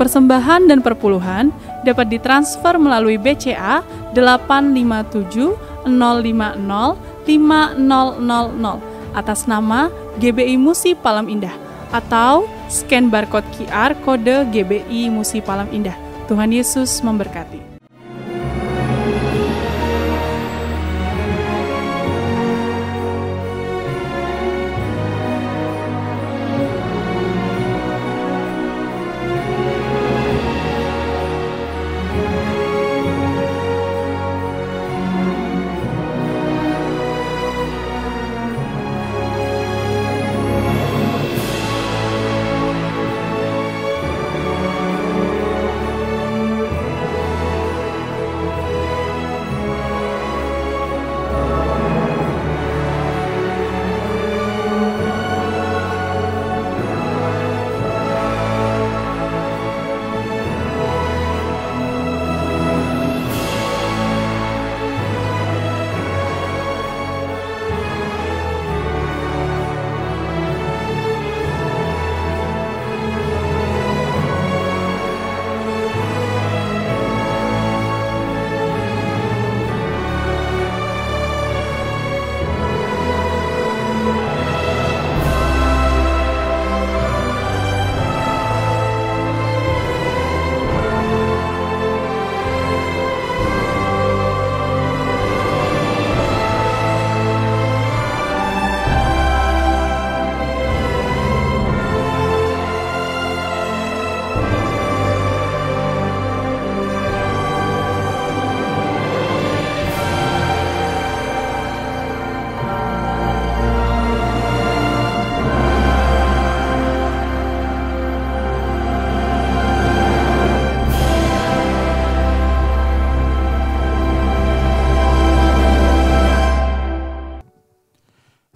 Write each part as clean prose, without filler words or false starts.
Persembahan dan perpuluhan dapat ditransfer melalui BCA 857 050 5000 atas nama GBI Musi Palem Indah atau scan barcode QR kode GBI Musi Palem Indah. Tuhan Yesus memberkati.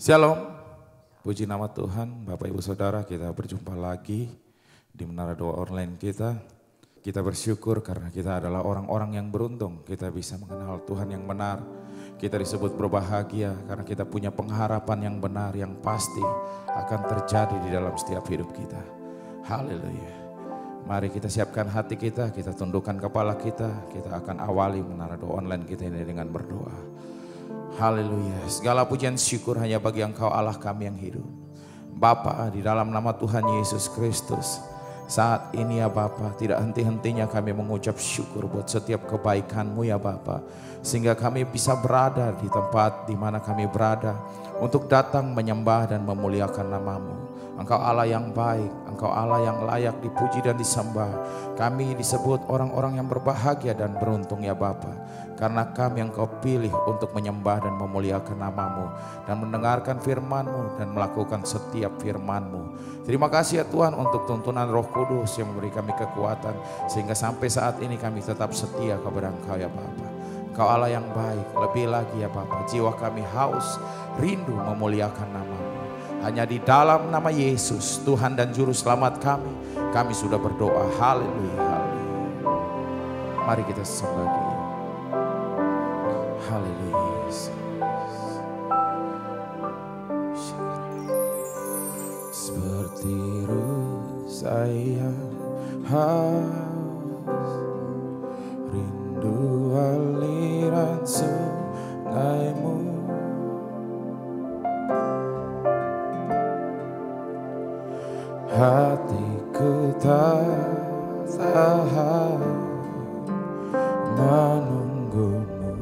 Shalom, puji nama Tuhan, Bapak Ibu Saudara, kita berjumpa lagi di Menara Doa Online kita. Kita bersyukur karena kita adalah orang-orang yang beruntung, kita bisa mengenal Tuhan yang benar. Kita disebut berbahagia karena kita punya pengharapan yang benar, yang pasti akan terjadi di dalam setiap hidup kita. Haleluya. Mari kita siapkan hati kita tundukkan kepala kita akan awali Menara Doa Online kita ini dengan berdoa. Haleluya, segala pujian syukur hanya bagi Engkau Allah kami yang hidup. Bapa, di dalam nama Tuhan Yesus Kristus, saat ini ya Bapa, tidak henti-hentinya kami mengucap syukur buat setiap kebaikan-Mu ya Bapa. Sehingga kami bisa berada di tempat di mana kami berada untuk datang menyembah dan memuliakan nama-Mu. Engkau Allah yang baik, Engkau Allah yang layak dipuji dan disembah. Kami disebut orang-orang yang berbahagia dan beruntung ya Bapa, karena kami yang Kau pilih untuk menyembah dan memuliakan nama-Mu dan mendengarkan firman-Mu dan melakukan setiap firman-Mu. Terima kasih ya Tuhan untuk tuntunan Roh Kudus yang memberi kami kekuatan sehingga sampai saat ini kami tetap setia kepada Engkau ya Bapa. Engkau Allah yang baik, lebih lagi ya Bapa, jiwa kami haus, rindu memuliakan nama-Mu. Hanya di dalam nama Yesus, Tuhan dan Juru Selamat kami sudah berdoa. Haleluya, haleluya. Mari kita sembah Dia. Haleluya. Seperti ruh saya haus, rindu aliran sungai-Mu. Hatiku tak tahan menunggu-Mu,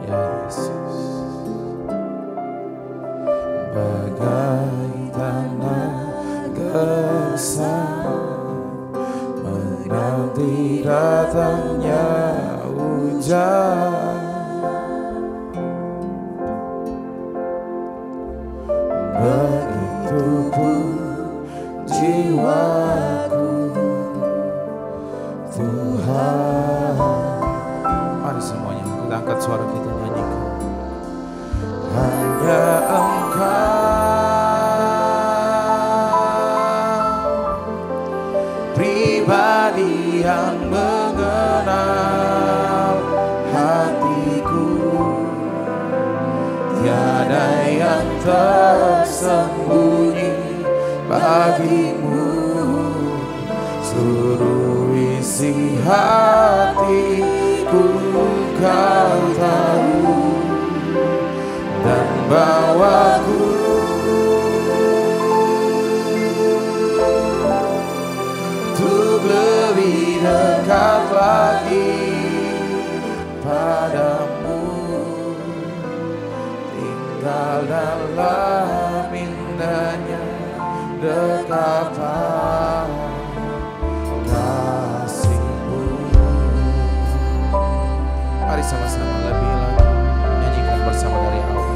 ya Yesus. Bagai tanah gersang menanti datangnya hujan. Begitupun jiwaku, Tuhan. Mari semuanya kita angkat suara kita nyanyikan. Hanya Engkau pribadi yang mengenal hatiku, tiada yang tersembunyi bagimu, seluruh isi hatiku Kau tahu, dan bawaku untuk lebih dekat lagi padamu, tinggal dalam indahnya dekapan kasih-Mu. Mari sama-sama lebih lagi nyanyikan bersama dari awal.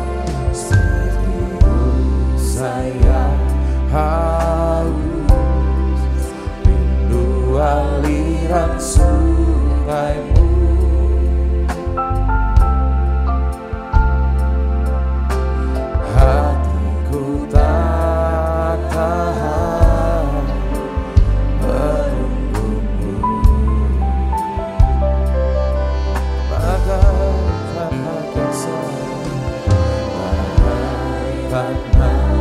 Serius saya haus, rindu aliran sungai-Mu. Hatiku tak tahan menunggu-Mu, bagaikan gersang, bagaikan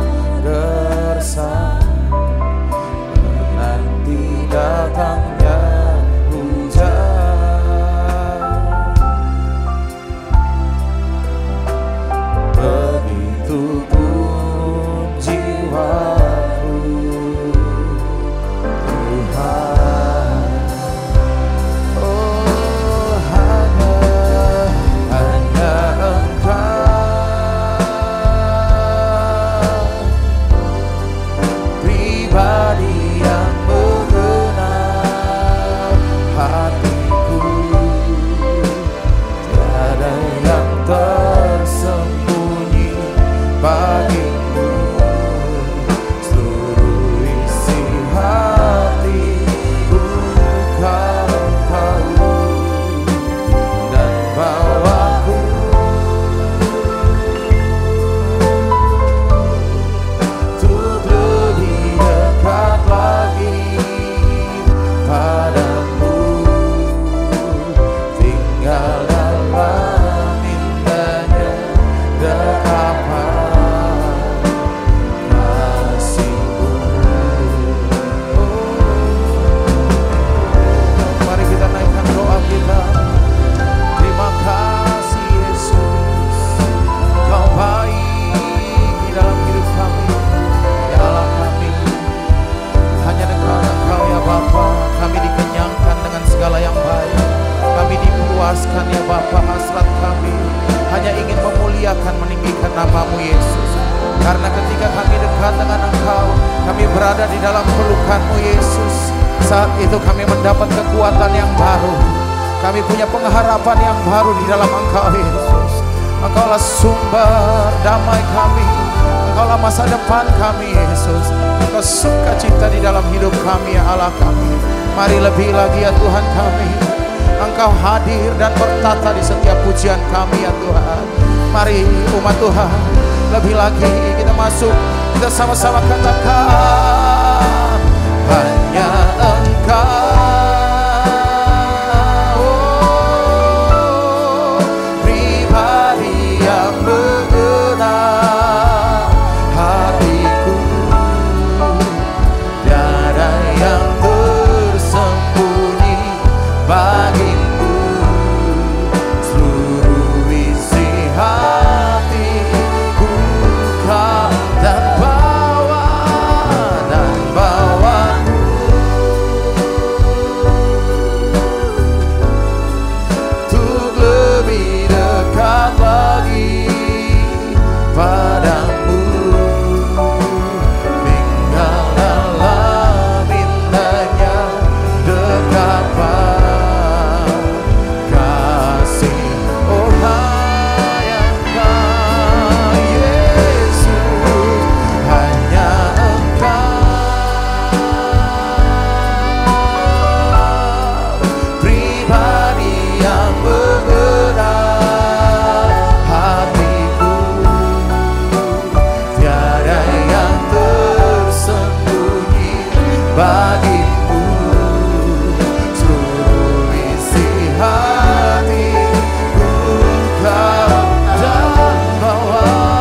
gersang menanti datangnya hujan. Begitupun jiwaku, Tuhan. Oh, hanya Engkau, pribadi yang mengenal hatiku, tiada yang tersembunyi bagimu, seluruh isi hatiku Kau tahu, dan bawaku untuk lebih dekat lagi padamu, tinggal dalam indahnya dekapan kasih-Mu. Mari kita naikkan doa kita. Terima kasih Yesus, Kau baik di dalam hidup kami, ya Allah kami. Hanya dengan Engkau ya Bapa, kami dikenyangkan dengan segala yang baik. Kami dipuaskan ya Bapa, hasrat kami hanya ingin memuliakan, meninggikan nama-Mu Yesus. Karena ketika kami dekat dengan Engkau, kami berada di dalam pelukan-Mu Yesus. Saat itu kami mendapat kekuatan yang baru. Kami punya pengharapan yang baru di dalam Engkau Yesus. Engkaulah sumber damai kami, Engkaulah masa depan kami Yesus. Engkau sukacita di dalam hidup kami ya Allah kami. Mari lebih lagi ya Tuhan kami, Engkau hadir dan bertata di setiap pujian kami ya Tuhan. Mari umat Tuhan, lebih lagi kita masuk, kita sama-sama katakan hanya Engkau, pribadi yang mengenal hatiku, tiada yang tersembunyi bagimu, seluruh isi hatiku Kau dan bawaku untuk lebih dekat lagi padamu, tinggal dalam indahnya dekapan kasih. Oh hanya Engkau Yesus, hanya Engkau, pribadi yang mengenal hatiku, tiada yang tersembunyi bagimu, seluruh isi hatiku Kau dan bawaku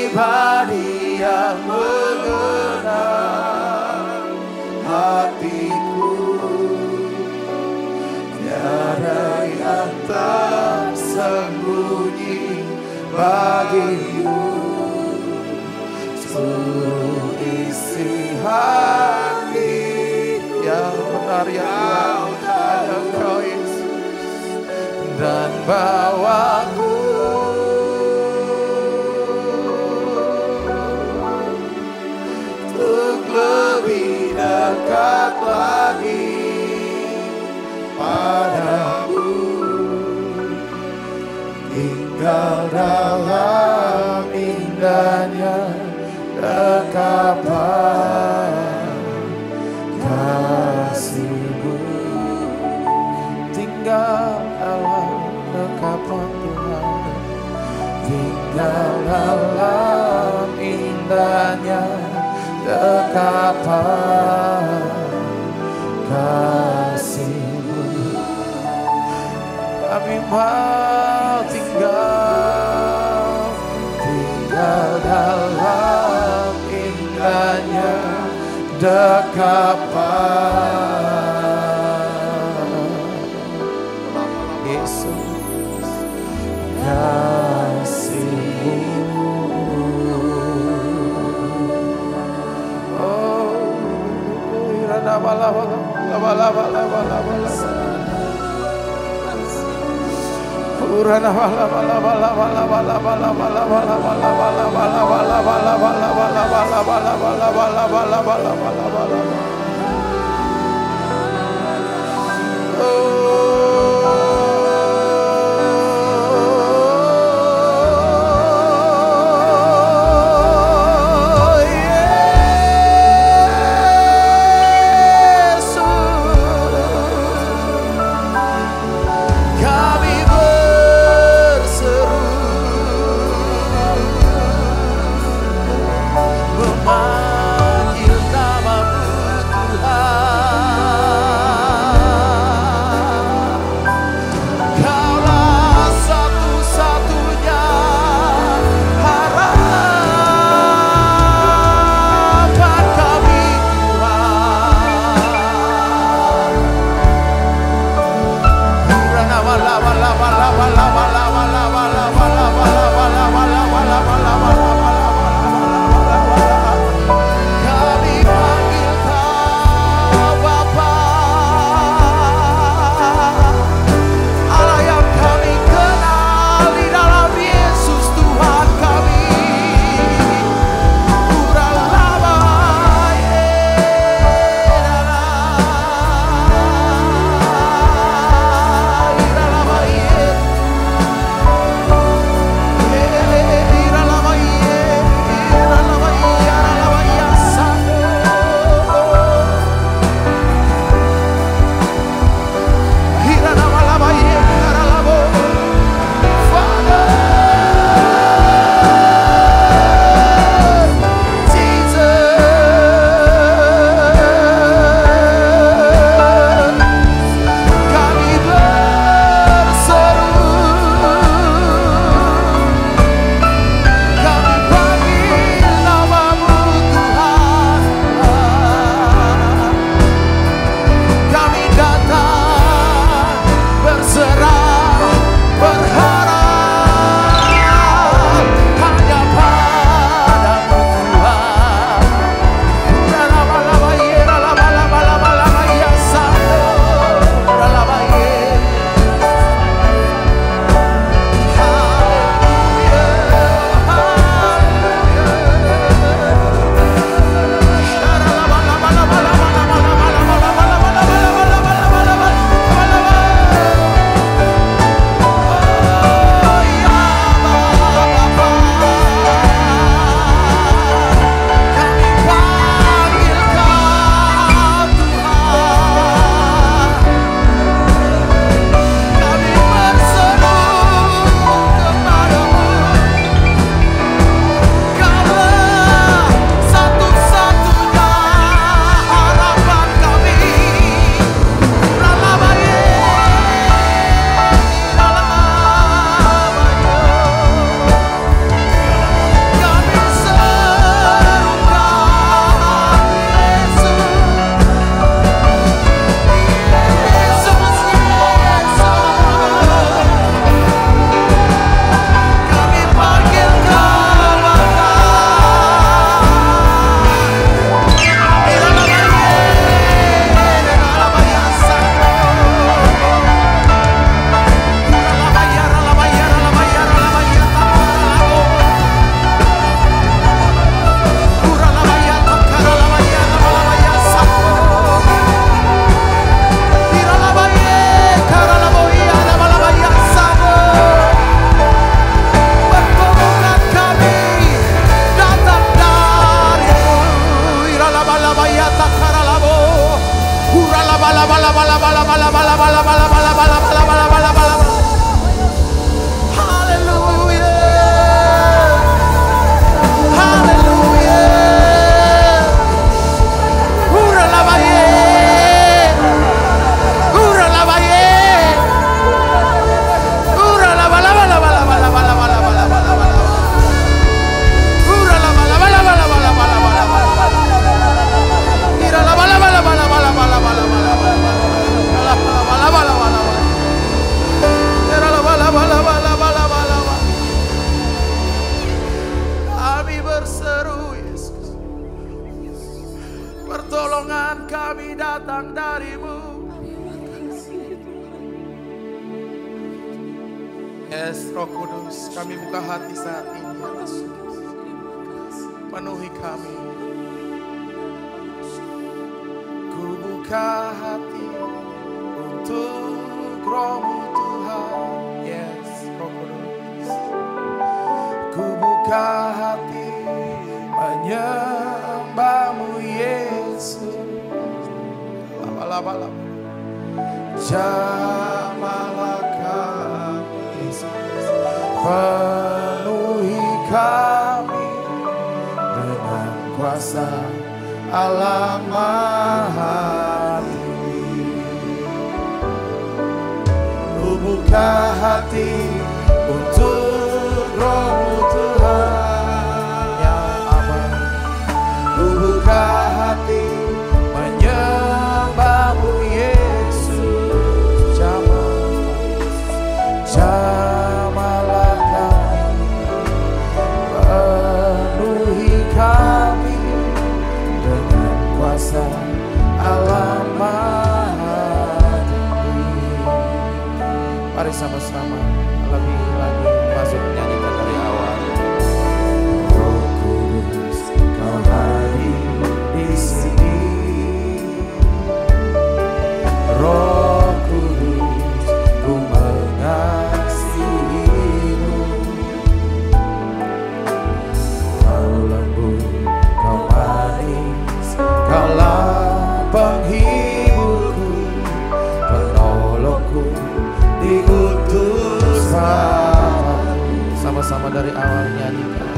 pribadi yang mengenal hatiku, tiada yang tersembunyi bagimu. Seluruh isi hati yang benar yang ada Engkau Yesus, dan bawaku untuk lebih dekat lagi padamu, tinggal dalam indahnya dekapan kasih-Mu, tinggal dalam dekapan Tuhan, tinggal dalam indahnya dekapan kasih-Mu. Kami mau tinggal dalam indahnya dekapan Yesus kasih-Mu. Oh, kami datang darimu. Yes, Roh Kudus, kami buka hati saat ini. Penuhi kami. Ku buka hati untuk Roh-Mu Tuhan. Yes, Roh Kudus. Ku buka hati menyembah-Mu Yesus. Lama-lama. Jamahlah kami, penuhi kami dengan kuasa Allah Maha Tinggi. Ku buka hati untuk Roh-Mu Tuhan yang aman. Ku buka hati menyembah-Mu Yesus. Jamahlah kami, penuhi kami dengan kuasa Allah Maha Tinggi. Mari sama-sama lebih lagi masuk nyanyikan dari awal. Roh Kudus, Kau hadir di sini. Roh Kudus, Ku mengasihi-Mu. Kau lembut, Kau manis, Kaulah penghiburku, penolongku, diutus Bapa-Ku. Sama-sama dari awal nyanyikan.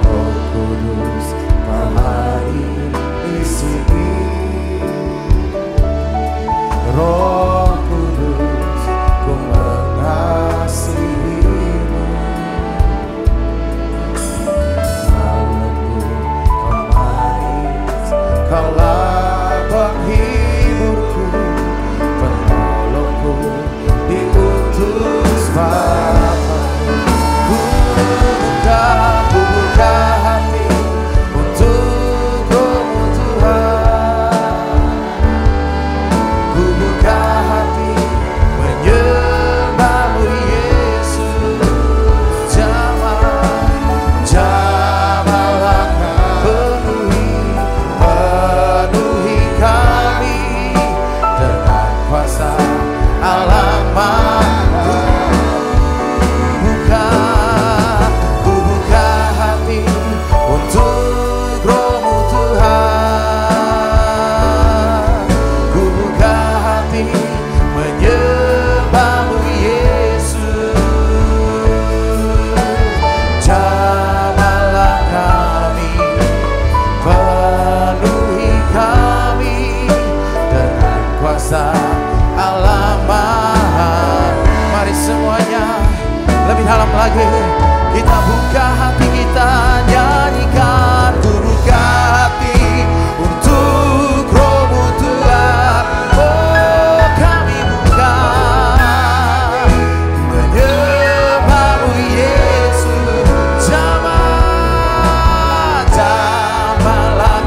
Roh Kudus, Kau hadir di sini. Roh Kudus, Ku mengasihi-Mu. Kau lembut, Kau manis, Kaulah penghiburku, penolongku, diutus Bapa-Ku. Ku buka hati untuk Roh-Mu Tuhan. Ku buka hati menyembah-Mu Yesus. Jamahlah kami, penuhi kami dengan kuasa Allah Maha. Ku buka hati untuk Roh-Mu Tuhan. Ku buka hati menyembah-Mu Yesus. Jamahlah kami, penuhi kami dengan kuasa Allah Maha. Mari semuanya lebih dalam lagi, kita buka hati, kita nyanyikan. Ku buka hati untuk Roh-Mu Tuhan. Oh, kami buka menyembah-Mu Yesus. Jamahlah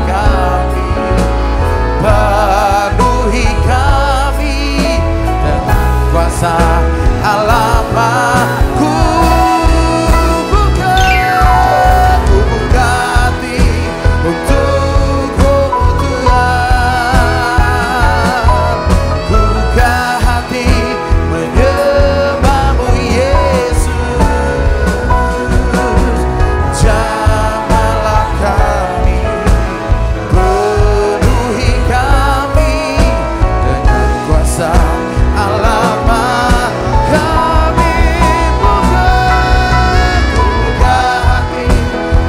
kami, penuhi kami dengan kuasa Allah Maha. Ku buka hati untuk Roh-Mu Tuhan. Ku buka hati menyembah-Mu Yesus. Jamahlah kami, penuhi kami dengan kuasa Allah Maha. Kami buka hati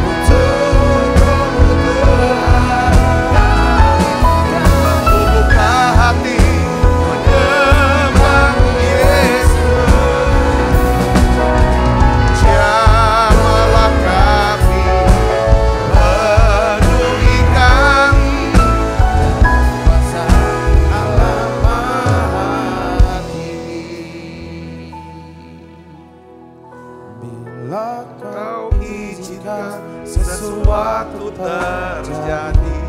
untuk Roh-Mu Tuhan. Ku buka hati menyembah-Mu Yesus. Jamahlah kami, penuhi kami dengan kuasa Allah Maha Tinggi. Bila Kau izinkan sesuatu terjadi,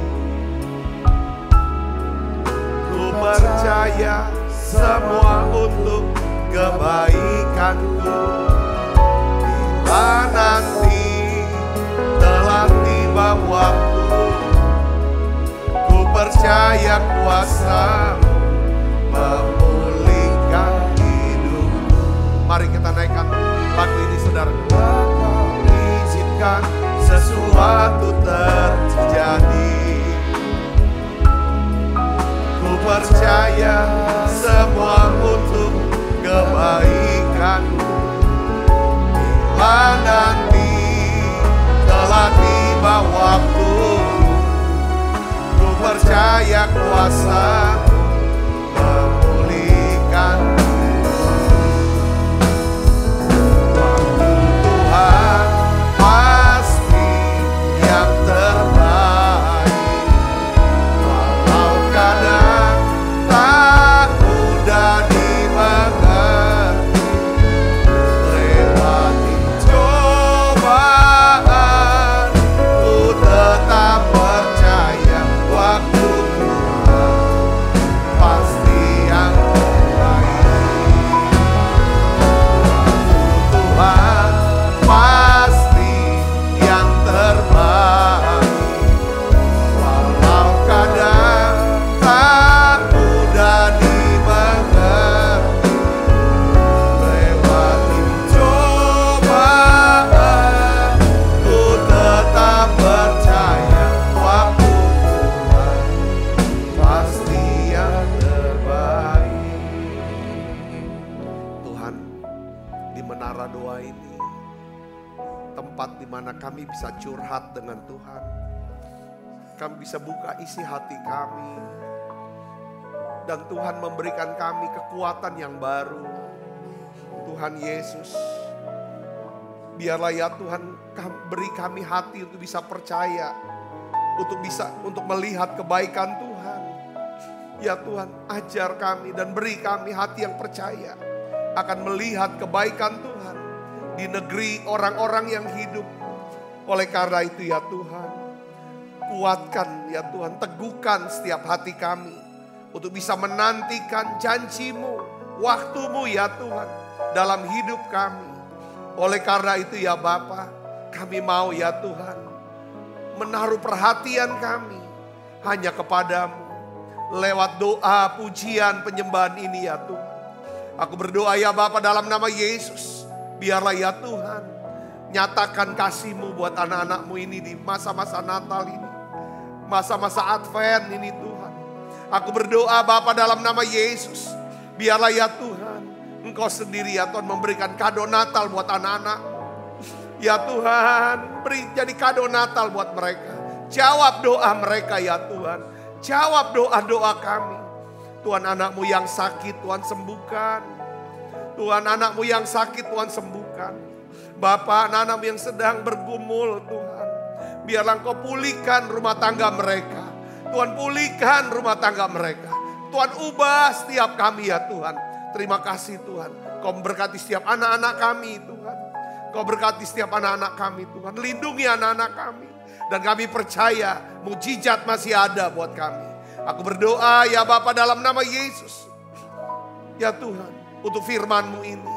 percaya semua untuk kebaikanku. Bila nanti telah tiba waktu, ku percaya kuasa-Mu memulihkan hidupku. Mari kita naikkan lagu ini, saudara. Kau izinkan sesuatu terjadi, ku percaya semua untuk kebaikanmu. Bila nanti telah tiba waktu, ku percaya kuasa-Mu memulihkan. Tuhan pasti yang terbaik, walau kadang tak mudah dimengerti. Lewati cobaan, ku tetap percaya waktu Tuhan pasti yang terbaik. Tuhan pasti yang terbaik, walau kadang tak mudah dimengerti. Lewati cobaan, ku tetap percaya waktu Tuhan pasti yang terbaik. Tuhan, di menara doa ini tempat di mana kami bisa curhat dengan Tuhan. Kami bisa buka isi hati kami, dan Tuhan memberikan kami kekuatan yang baru. Tuhan Yesus, biarlah ya Tuhan beri kami hati untuk bisa percaya, untuk melihat kebaikan Tuhan. Ya Tuhan, ajar kami dan beri kami hati yang percaya akan melihat kebaikan Tuhan di negeri orang-orang yang hidup. Oleh karena itu ya Tuhan, kuatkan ya Tuhan, teguhkan setiap hati kami untuk bisa menantikan janji-Mu, waktu-Mu ya Tuhan dalam hidup kami. Oleh karena itu ya Bapa, kami mau ya Tuhan menaruh perhatian kami hanya kepadamu. Lewat doa, pujian, penyembahan ini ya Tuhan, aku berdoa ya Bapa dalam nama Yesus, biarlah ya Tuhan nyatakan kasih-Mu buat anak-anak-Mu ini di masa-masa Natal ini, masa-masa Advent ini Tuhan. Aku berdoa Bapa dalam nama Yesus, biarlah ya Tuhan Engkau sendiri ya Tuhan memberikan kado Natal buat anak-anak. Ya Tuhan, beri jadi kado Natal buat mereka. Jawab doa mereka ya Tuhan, jawab doa-doa kami. Tuhan, anak-Mu yang sakit Tuhan sembuhkan. Tuhan, anak-Mu yang sakit Tuhan sembuhkan. Bapa, anak-anak-Mu yang sedang bergumul Tuhan, biarlah Engkau pulihkan rumah tangga mereka. Tuhan, pulihkan rumah tangga mereka. Tuhan, ubah setiap kami ya Tuhan. Terima kasih Tuhan, Kau memberkati setiap anak-anak kami Tuhan. Kau berkati setiap anak-anak kami Tuhan. Lindungi anak-anak kami. Dan kami percaya mujizat masih ada buat kami. Aku berdoa ya Bapa dalam nama Yesus. Ya Tuhan, untuk firman-Mu ini.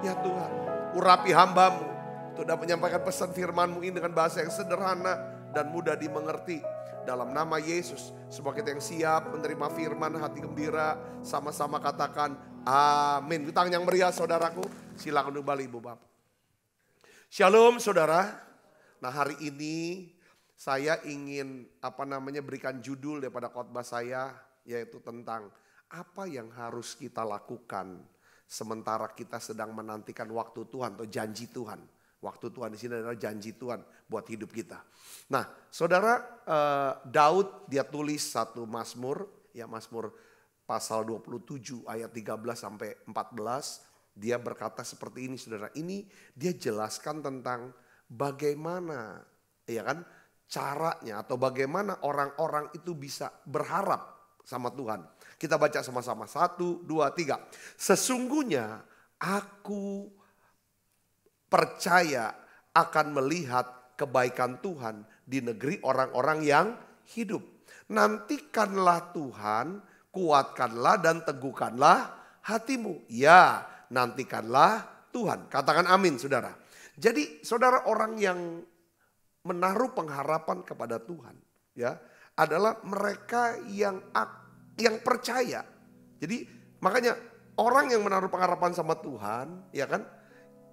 Ya Tuhan, urapi hamba-Mu untuk dapat menyampaikan pesan firman-Mu ini dengan bahasa yang sederhana dan mudah dimengerti. Dalam nama Yesus, semua kita yang siap menerima firman, hati gembira, sama-sama katakan amin. Tangan yang meriah saudaraku, silakan kembali Ibu Bapak. Shalom saudara. Nah, hari ini saya ingin berikan judul daripada khotbah saya, yaitu tentang apa yang harus kita lakukan sementara kita sedang menantikan waktu Tuhan atau janji Tuhan. Waktu Tuhan di sini adalah janji Tuhan buat hidup kita. Nah, saudara, Daud dia tulis satu Mazmur, ya Mazmur pasal 27 ayat 13 sampai 14. Dia berkata seperti ini, saudara. Ini dia jelaskan tentang bagaimana, ya kan, caranya atau bagaimana orang-orang itu bisa berharap sama Tuhan. Kita baca sama-sama. 1, 2, 3. Sesungguhnya aku percaya akan melihat kebaikan Tuhan di negeri orang-orang yang hidup. Nantikanlah Tuhan, kuatkanlah dan teguhkanlah hatimu. Ya, nantikanlah Tuhan. Katakan amin, saudara. Jadi saudara, orang yang menaruh pengharapan kepada Tuhan ya adalah mereka yang percaya. Jadi makanya orang yang menaruh pengharapan sama Tuhan, ya kan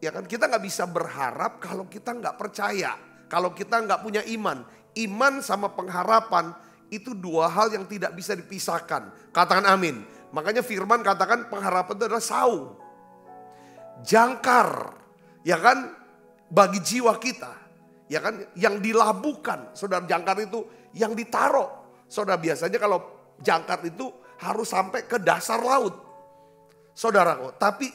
kita nggak bisa berharap kalau kita nggak percaya, kalau kita nggak punya iman. Iman sama pengharapan itu dua hal yang tidak bisa dipisahkan. Katakan amin. Makanya firman katakan pengharapan itu adalah saung, jangkar, ya kan, bagi jiwa kita, ya kan, yang dilabuhkan. Saudara, jangkar itu yang ditaruh. Saudara, biasanya kalau jangkar itu harus sampai ke dasar laut, saudara. Tapi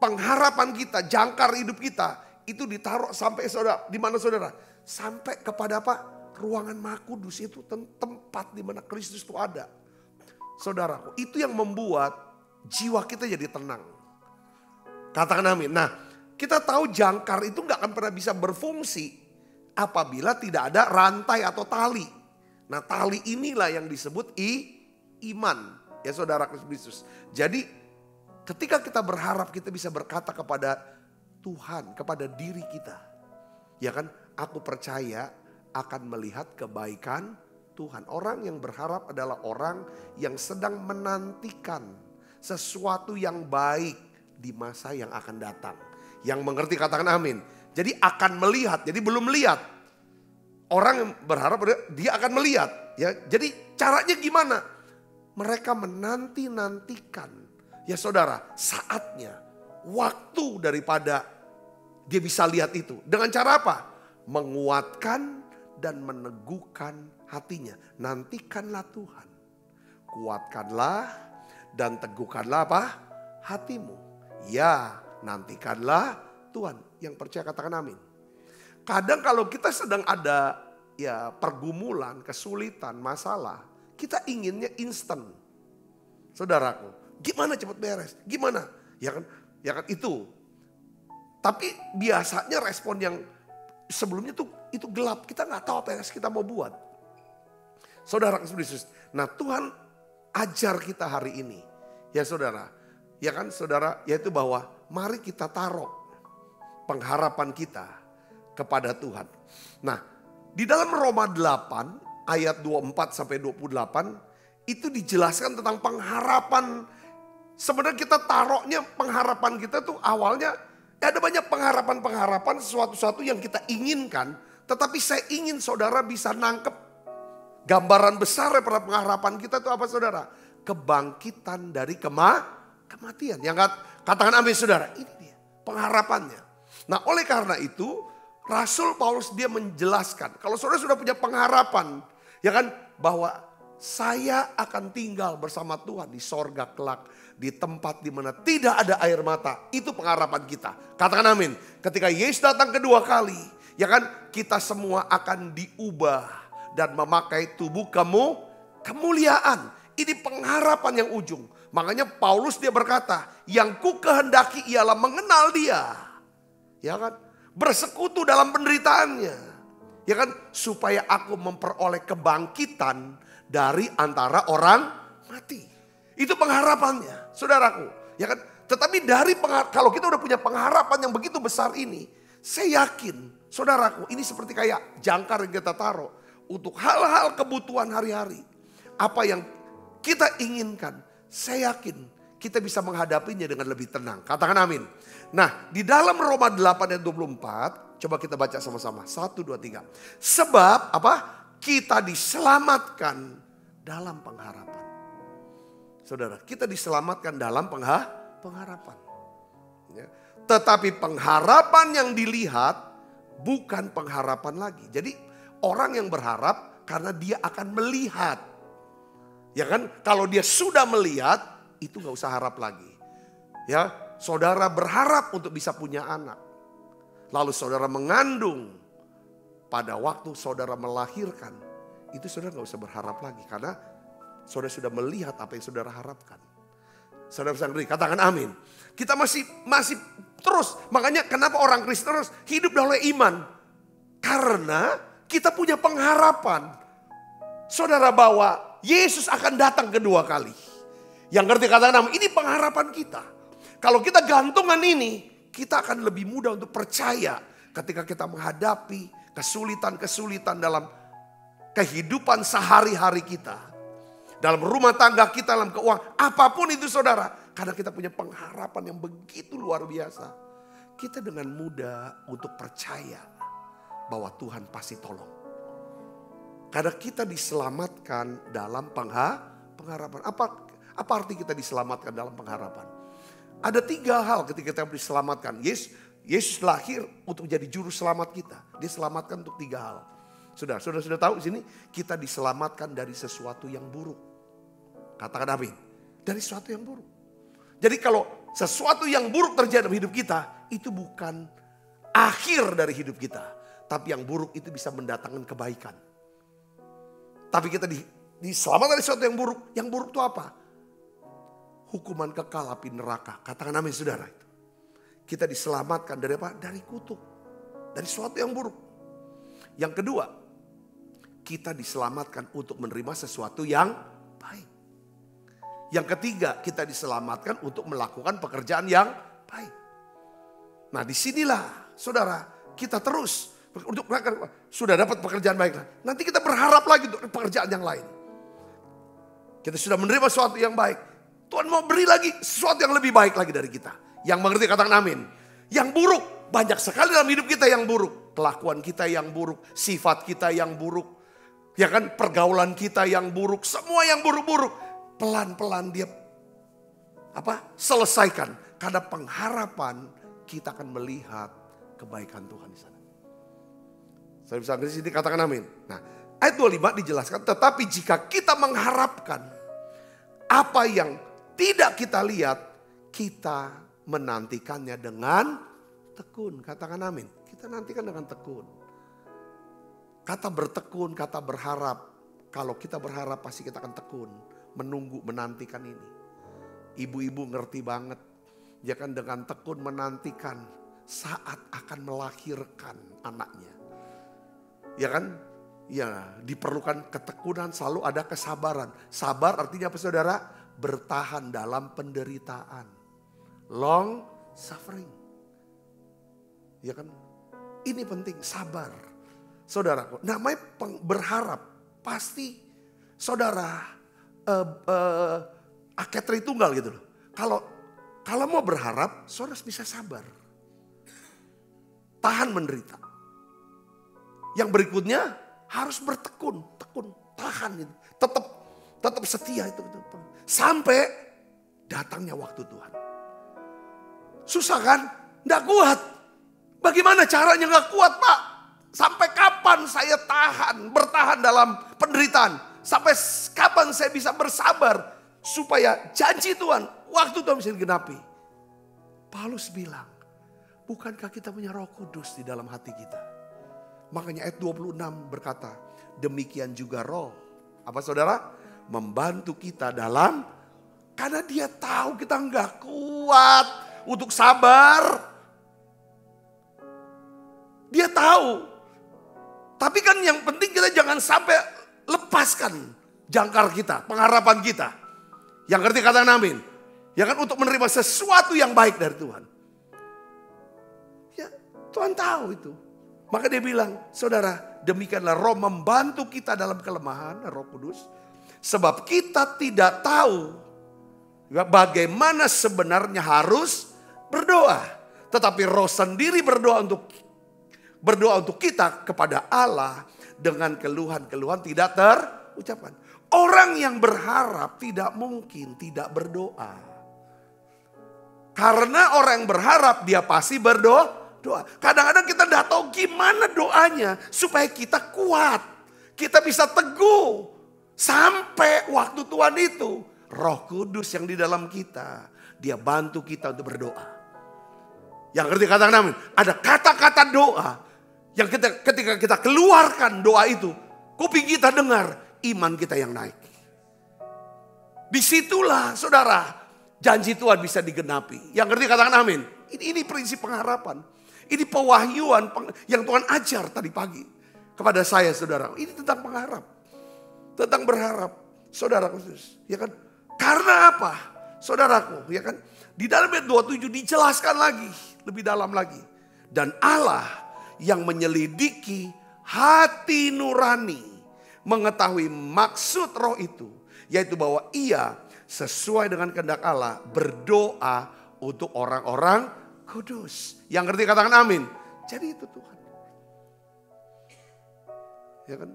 pengharapan kita, jangkar hidup kita itu ditaruh sampai, saudara, di mana saudara? Sampai kepada apa? Ruangan Maha Kudus, itu tempat di mana Kristus itu ada. Saudaraku, itu yang membuat jiwa kita jadi tenang. Katakan amin. Nah, kita tahu jangkar itu gak akan pernah bisa berfungsi apabila tidak ada rantai atau tali. Nah, tali inilah yang disebut iman. Ya saudara Kristus. Jadi ketika kita berharap, kita bisa berkata kepada Tuhan, kepada diri kita. Ya kan, aku percaya akan melihat kebaikan Tuhan. Orang yang berharap adalah orang yang sedang menantikan sesuatu yang baik di masa yang akan datang. Yang mengerti katakan amin. Jadi akan melihat, jadi belum melihat. Orang yang berharap dia akan melihat. Ya, jadi caranya gimana? Mereka menanti-nantikan. Ya saudara, saatnya, waktu daripada dia bisa lihat itu. Dengan cara apa? Menguatkan dan meneguhkan hatinya. Nantikanlah Tuhan. Kuatkanlah dan teguhkanlah apa? Hatimu. Ya, nantikanlah Tuhan. Yang percaya katakan amin. Kadang kalau kita sedang ada ya pergumulan, kesulitan, masalah, kita inginnya instan. Saudaraku, gimana cepat beres? Gimana? Ya kan itu. Tapi biasanya respon yang sebelumnya itu gelap. Kita nggak tahu apa yang kita mau buat. Saudara Kristus. Nah, Tuhan ajar kita hari ini. Ya saudara. Ya kan saudara, yaitu bahwa mari kita taruh pengharapan kita kepada Tuhan. Nah, di dalam Roma 8 ayat 24 sampai 28 itu dijelaskan tentang pengharapan. Sebenarnya kita taruhnya pengharapan kita tuh awalnya ada banyak pengharapan-pengharapan, sesuatu yang kita inginkan. Tetapi saya ingin saudara bisa nangkep gambaran besar pada pengharapan kita itu apa saudara? Kebangkitan dari kematian. Yang katakan amin saudara, ini dia pengharapannya. Nah oleh karena itu Rasul Paulus dia menjelaskan. Kalau saudara sudah punya pengharapan, ya kan, bahwa saya akan tinggal bersama Tuhan di sorga kelak. Di tempat di mana tidak ada air mata. Itu pengharapan kita. Katakan amin. Ketika Yesus datang kedua kali, ya kan, kita semua akan diubah dan memakai tubuh kemuliaan. Ini pengharapan yang ujung. Makanya Paulus dia berkata, yang ku kehendaki ialah mengenal dia. Ya kan? Bersekutu dalam penderitaannya. Ya kan? Supaya aku memperoleh kebangkitan dari antara orang mati. Itu pengharapannya, saudaraku. Ya kan? Tetapi kalau kita udah punya pengharapan yang begitu besar ini, saya yakin, saudaraku, ini seperti kayak jangkar yang kita taruh untuk hal-hal kebutuhan hari-hari. Apa yang kita inginkan, saya yakin kita bisa menghadapinya dengan lebih tenang. Katakan amin. Nah, di dalam Roma 8 ayat 24, coba kita baca sama-sama. 1, 2, 3. Sebab apa? Kita diselamatkan dalam pengharapan. Saudara, kita diselamatkan dalam pengharapan. Ya. Tetapi pengharapan yang dilihat bukan pengharapan lagi. Jadi orang yang berharap karena dia akan melihat. Ya kan, kalau dia sudah melihat itu gak usah harap lagi. Ya, saudara berharap untuk bisa punya anak. Lalu saudara mengandung. Pada waktu saudara melahirkan, itu saudara gak usah berharap lagi. Karena saudara sudah melihat apa yang saudara harapkan. Saudara bisa beri, katakan amin. Kita masih terus. Makanya kenapa orang Kristen terus hidup oleh iman. Karena kita punya pengharapan. Saudara bawa Yesus akan datang kedua kali. Yang ngerti katakan amin. Ini pengharapan kita. Kalau kita gantungan ini, kita akan lebih mudah untuk percaya ketika kita menghadapi kesulitan-kesulitan dalam kehidupan sehari-hari kita. Dalam rumah tangga kita, dalam keuangan, apapun itu saudara. Karena kita punya pengharapan yang begitu luar biasa. Kita dengan mudah untuk percaya bahwa Tuhan pasti tolong. Karena kita diselamatkan dalam pengharapan. Apa arti kita diselamatkan dalam pengharapan? Ada 3 hal ketika kita diselamatkan. Yesus lahir untuk jadi juru selamat kita. Dia selamatkan untuk 3 hal. Sudah tahu di sini kita diselamatkan dari sesuatu yang buruk. Katakan amin. Dari sesuatu yang buruk. Jadi kalau sesuatu yang buruk terjadi dalam hidup kita, itu bukan akhir dari hidup kita. Tapi yang buruk itu bisa mendatangkan kebaikan. Tapi kita diselamatkan dari sesuatu yang buruk. Yang buruk itu apa? Hukuman kekal api neraka. Katakan amin saudara. Kita diselamatkan dari apa? Dari kutuk. Dari sesuatu yang buruk. Yang kedua, kita diselamatkan untuk menerima sesuatu yang baik. Yang ketiga, kita diselamatkan untuk melakukan pekerjaan yang baik. Nah disinilah saudara, kita terus untuk sudah dapat pekerjaan baik. Nanti kita berharap lagi untuk pekerjaan yang lain. Kita sudah menerima sesuatu yang baik. Tuhan mau beri lagi sesuatu yang lebih baik lagi dari kita. Yang mengerti katakan amin. Yang buruk, banyak sekali dalam hidup kita yang buruk. Kelakuan kita yang buruk, sifat kita yang buruk. Ya kan, pergaulan kita yang buruk, semua yang buruk-buruk. Pelan-pelan dia selesaikan. Karena pengharapan kita akan melihat kebaikan Tuhan di sana. Saya bisa di sini katakan amin. Nah, ayat 25 dijelaskan, tetapi jika kita mengharapkan apa yang tidak kita lihat, kita menantikannya dengan tekun. Katakan amin. Kita nantikan dengan tekun. Kata bertekun, kata berharap. Kalau kita berharap pasti kita akan tekun. Menunggu, menantikan ini. Ibu-ibu ngerti banget. Ya kan, dengan tekun menantikan saat akan melahirkan anaknya. Ya kan? Ya, diperlukan ketekunan, selalu ada kesabaran. Sabar artinya apa saudara? Bertahan dalam penderitaan. Long suffering. Ya kan? Ini penting, sabar. Saudara, namanya berharap. Pasti saudara aketri tunggal gitu loh. Kalau mau berharap, saudara bisa sabar. Tahan menderita. Yang berikutnya harus bertekun, tahan itu. Tetap setia itu. Sampai datangnya waktu Tuhan. Susah kan? Nggak kuat. Bagaimana caranya nggak kuat, Pak? Sampai kapan saya bertahan dalam penderitaan? Sampai kapan saya bisa bersabar supaya janji Tuhan, waktu Tuhan bisa digenapi? Paulus bilang, bukankah kita punya Roh Kudus di dalam hati kita? Makanya ayat 26 berkata, demikian juga Roh. Apa saudara? Membantu kita dalam, karena dia tahu kita nggak kuat untuk sabar. Dia tahu. Tapi kan yang penting kita jangan sampai lepaskan jangkar kita, pengharapan kita. Yang ngerti katakan amin. Ya kan, untuk menerima sesuatu yang baik dari Tuhan. Ya, Tuhan tahu itu. Maka dia bilang, saudara, demikianlah Roh membantu kita dalam kelemahan, Roh Kudus. Sebab kita tidak tahu bagaimana sebenarnya harus berdoa. Tetapi Roh sendiri berdoa untuk kita kepada Allah dengan keluhan-keluhan tidak terucapkan. Orang yang berharap tidak mungkin tidak berdoa. Karena orang yang berharap dia pasti berdoa. Kadang-kadang kita tidak tahu gimana doanya supaya kita kuat. Kita bisa teguh. Sampai waktu Tuhan itu, Roh Kudus yang di dalam kita, dia bantu kita untuk berdoa. Yang ngerti katakan amin. Ada kata-kata doa yang ketika kita keluarkan doa itu, kuping kita dengar, iman kita yang naik. Disitulah saudara, janji Tuhan bisa digenapi. Yang ngerti katakan amin. Ini prinsip pengharapan. Ini pewahyuan yang Tuhan ajar tadi pagi kepada saya saudara. Ini tentang pengharap. Tentang berharap. Saudara khusus, ya kan? Karena apa? Saudaraku, ya kan? Di dalam ayat 27 dijelaskan lagi, lebih dalam lagi. Dan Allah yang menyelidiki hati nurani mengetahui maksud roh itu, yaitu bahwa ia sesuai dengan kehendak Allah berdoa untuk orang-orang kudus. Yang ngerti katakan amin. Jadi itu Tuhan. Ya kan?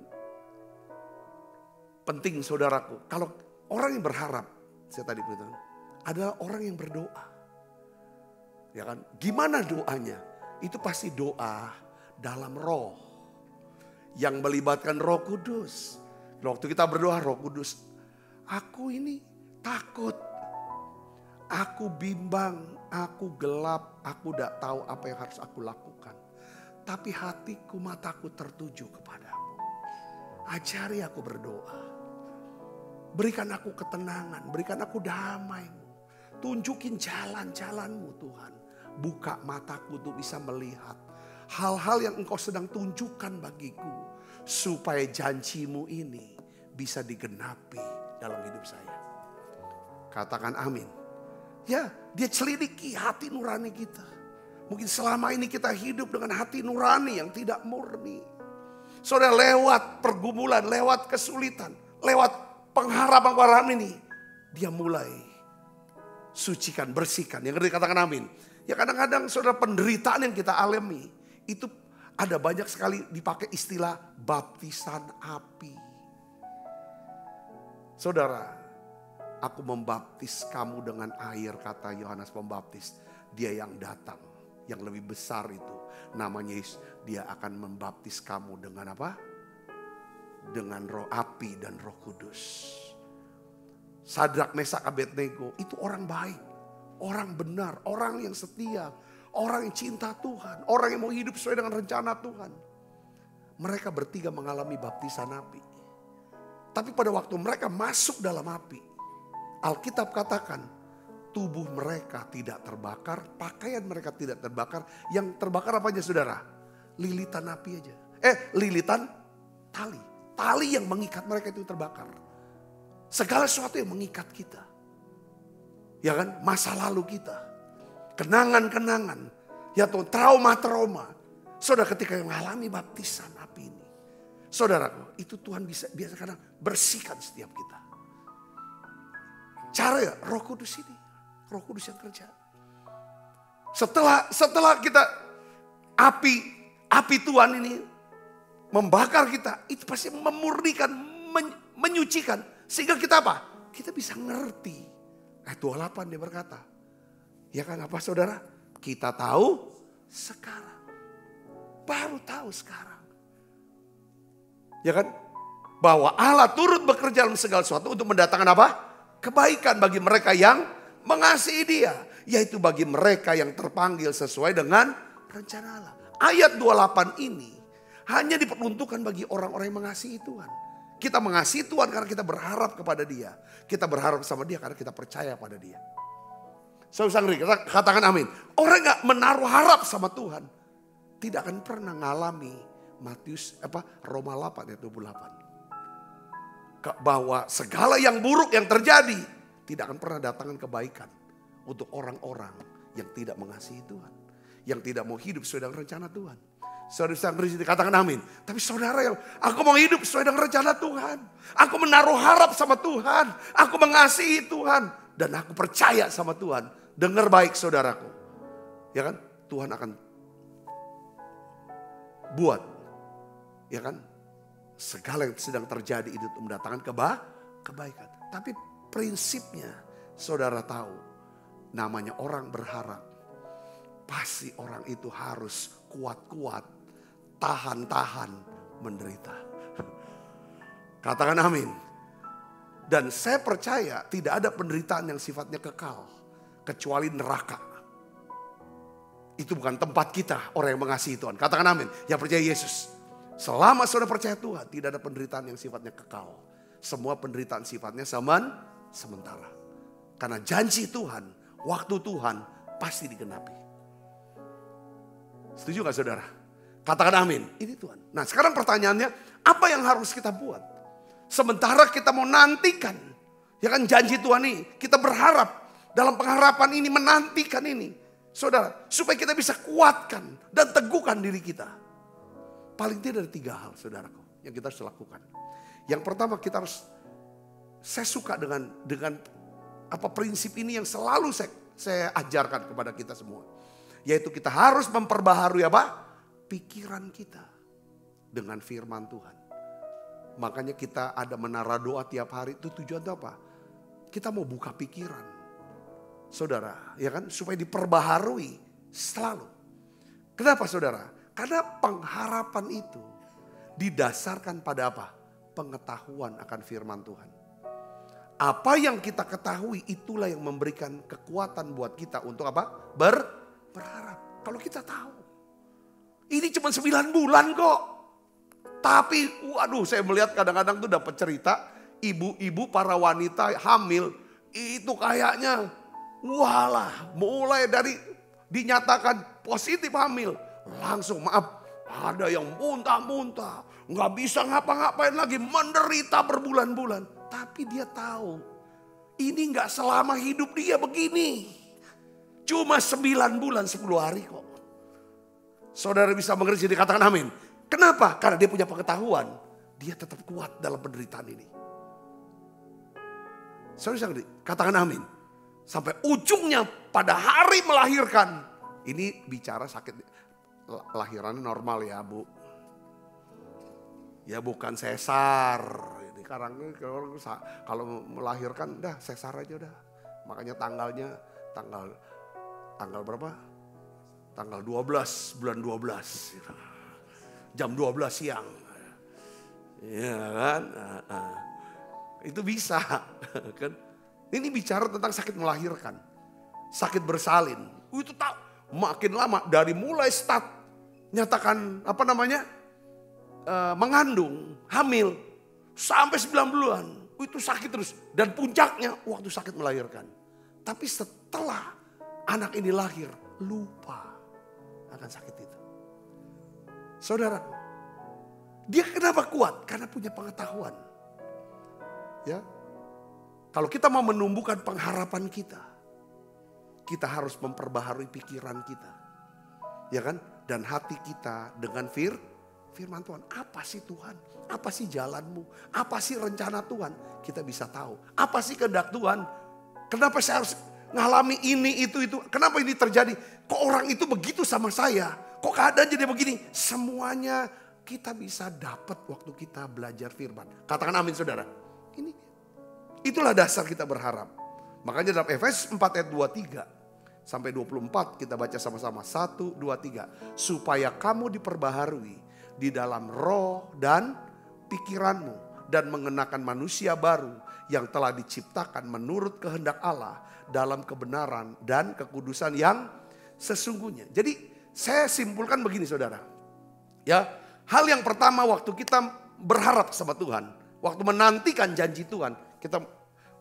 Penting saudaraku, kalau orang yang berharap, saya tadi bilang, adalah orang yang berdoa. Ya kan? Gimana doanya? Itu pasti doa dalam roh. Yang melibatkan Roh Kudus. Waktu kita berdoa, Roh Kudus, aku ini takut. Aku bimbang, aku gelap, aku tidak tahu apa yang harus aku lakukan. Tapi hatiku, mataku tertuju kepadamu. Ajari aku berdoa. Berikan aku ketenangan, berikan aku damai-Mu. Tunjukin jalan-jalan-Mu Tuhan. Buka mataku untuk bisa melihat hal-hal yang Engkau sedang tunjukkan bagiku. Supaya janji-Mu ini bisa digenapi dalam hidup saya. Katakan amin. Ya, dia selidiki hati nurani kita. Mungkin selama ini kita hidup dengan hati nurani yang tidak murni. Saudara, lewat pergumulan, lewat kesulitan, lewat pengharapan ini, dia mulai sucikan, bersihkan. Yang ngerti katakan amin. Ya kadang-kadang saudara, penderitaan yang kita alami itu ada banyak sekali dipakai istilah baptisan api. Saudara, aku membaptis kamu dengan air, kata Yohanes Pembaptis. Dia yang datang, yang lebih besar itu. Namanya Yesus, dia akan membaptis kamu dengan apa? Dengan roh api dan Roh Kudus. Sadrak, Mesak, Abednego itu orang baik. Orang benar, orang yang setia. Orang yang cinta Tuhan. Orang yang mau hidup sesuai dengan rencana Tuhan. Mereka bertiga mengalami baptisan api. Tapi pada waktu mereka masuk dalam api, Alkitab katakan tubuh mereka tidak terbakar, pakaian mereka tidak terbakar. Yang terbakar apa aja saudara? Lilitan api aja. Lilitan tali. Tali yang mengikat mereka itu terbakar. Segala sesuatu yang mengikat kita. Ya kan? Masa lalu kita. Kenangan-kenangan. Ya Tuhan, trauma-trauma. Saudara, ketika mengalami baptisan api ini. Saudaraku, itu Tuhan biasa kadang bersihkan setiap kita. Cara ya, Roh Kudus ini. Roh Kudus yang kerja. Setelah kita api Tuhan ini membakar kita, itu pasti memurnikan, menyucikan. Sehingga kita apa? Kita bisa ngerti. Ayat 28 dia berkata. Ya kan apa saudara? Kita tahu sekarang. Baru tahu sekarang. Ya kan? Bahwa Allah turut bekerja dalam segala sesuatu untuk mendatangkan apa? Kebaikan bagi mereka yang mengasihi Dia. Yaitu bagi mereka yang terpanggil sesuai dengan rencana Allah. Ayat 28 ini hanya diperuntukkan bagi orang-orang yang mengasihi Tuhan. Kita mengasihi Tuhan karena kita berharap kepada Dia. Kita berharap sama Dia karena kita percaya pada Dia. Saudara, katakan amin. Orang gak menaruh harap sama Tuhan, tidak akan pernah ngalami Roma 8 ayat 28. Bahwa segala yang buruk yang terjadi tidak akan pernah datangkan kebaikan untuk orang-orang yang tidak mengasihi Tuhan. Yang tidak mau hidup sesuai dengan rencana Tuhan. Saudara-saudara katakan amin. Tapi saudara yang aku mau hidup sesuai dengan rencana Tuhan. Aku menaruh harap sama Tuhan. Aku mengasihi Tuhan. Dan aku percaya sama Tuhan. Dengar baik saudaraku. Ya kan? Tuhan akan buat. Ya kan? Segala yang sedang terjadi itu mendatangkan kebaikan. Tapi prinsipnya saudara tahu. Namanya orang berharap. Pasti orang itu harus kuat-kuat. Tahan-tahan menderita. Katakan amin. Dan saya percaya tidak ada penderitaan yang sifatnya kekal. Kecuali neraka. Itu bukan tempat kita orang yang mengasihi Tuhan. Katakan amin. Yang percaya Yesus. Selama saudara percaya Tuhan tidak ada penderitaan yang sifatnya kekal. Semua penderitaan sifatnya sementara. Karena janji Tuhan, waktu Tuhan pasti digenapi. Setuju gak saudara? Katakan amin. Ini Tuhan. Nah sekarang pertanyaannya, apa yang harus kita buat? Sementara kita mau nantikan, ya kan, janji Tuhan ini. Kita berharap dalam pengharapan ini, menantikan ini. Saudara, supaya kita bisa kuatkan dan teguhkan diri kita. Paling tidak ada 3 hal, saudaraku, yang kita harus lakukan. Yang pertama, kita harus, saya suka dengan prinsip ini yang selalu saya ajarkan kepada kita semua. Yaitu kita harus memperbaharui pikiran kita dengan firman Tuhan. Makanya kita ada menara doa tiap hari, itu tujuan itu apa? Kita mau buka pikiran. Saudara, ya kan, supaya diperbaharui selalu. Kenapa saudara? Karena pengharapan itu didasarkan pada pengetahuan akan firman Tuhan. Apa yang kita ketahui itulah yang memberikan kekuatan buat kita untuk berharap. Kalau kita tahu, ini cuma 9 bulan kok. Tapi waduh, saya melihat kadang-kadang tuh dapat cerita ibu-ibu, para wanita hamil itu kayaknya walah, mulai dari dinyatakan positif hamil, langsung ada yang muntah-muntah, nggak bisa ngapa-ngapain lagi, menderita berbulan-bulan. Tapi dia tahu, ini nggak selama hidup dia begini. Cuma 9 bulan 10 hari kok. Saudara bisa mengerti, jadi katakan amin. Kenapa? Karena dia punya pengetahuan, dia tetap kuat dalam penderitaan ini. Saudara bisa katakan amin. Sampai ujungnya pada hari melahirkan. Ini bicara sakit lahiran normal ya Bu. Ya bukan sesar. Ini kalau melahirkan dah sesar aja udah. Makanya tanggal berapa? Tanggal 12 bulan 12. Jam 12 siang. Ya kan? Itu bisa kan? Ini bicara tentang sakit melahirkan, sakit bersalin. Itu makin lama dari mulai start nyatakan mengandung, hamil sampai 9 bulan. Itu sakit terus dan puncaknya waktu sakit melahirkan. Tapi setelah anak ini lahir, lupa akan sakit itu. Saudara, dia kenapa kuat? Karena punya pengetahuan. Ya. Kalau kita mau menumbuhkan pengharapan kita harus memperbaharui pikiran kita. Ya kan? Dan hati kita dengan firman Tuhan. Apa sih Tuhan? Apa sih jalanmu? Apa sih rencana Tuhan? Kita bisa tahu. Apa sih kehendak Tuhan? Kenapa saya harus ngalami ini, itu. Kenapa ini terjadi? Kok orang itu begitu sama saya? Kok keadaan jadi begini? Semuanya kita bisa dapat waktu kita belajar firman. Katakan amin saudara. Itulah dasar kita berharap. Makanya dalam Efesus 4 ayat 23 sampai 24 kita baca sama-sama. 1, 2, 3. Supaya kamu diperbaharui di dalam roh dan pikiranmu. Dan mengenakan manusia baru yang telah diciptakan menurut kehendak Allah. Dalam kebenaran dan kekudusan yang sesungguhnya. Jadi saya simpulkan begini saudara. Ya, hal yang pertama waktu kita berharap sama Tuhan. Waktu menantikan janji Tuhan, kita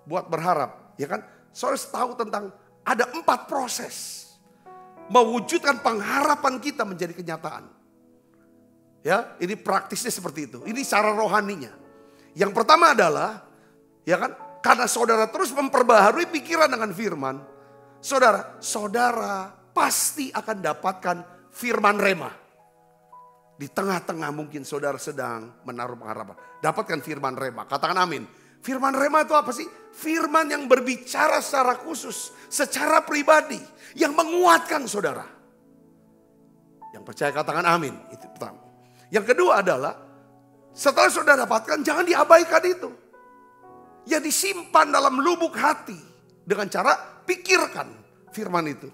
buat berharap, ya kan? Saudara tahu tentang ada 4 proses mewujudkan pengharapan kita menjadi kenyataan. Ya, ini praktisnya seperti itu. Ini cara rohaninya. Yang pertama adalah, ya kan? Karena saudara terus memperbaharui pikiran dengan firman, saudara pasti akan dapatkan firman rema. Di tengah-tengah mungkin saudara sedang menaruh pengharapan. Dapatkan firman rema. Katakan amin. Firman rema itu apa sih? Firman yang berbicara secara khusus. Secara pribadi. Yang menguatkan saudara. Yang percaya katakan amin. Itu pertama. Yang kedua adalah. Setelah saudara dapatkan jangan diabaikan itu. Ya disimpan dalam lubuk hati. Dengan cara pikirkan firman itu.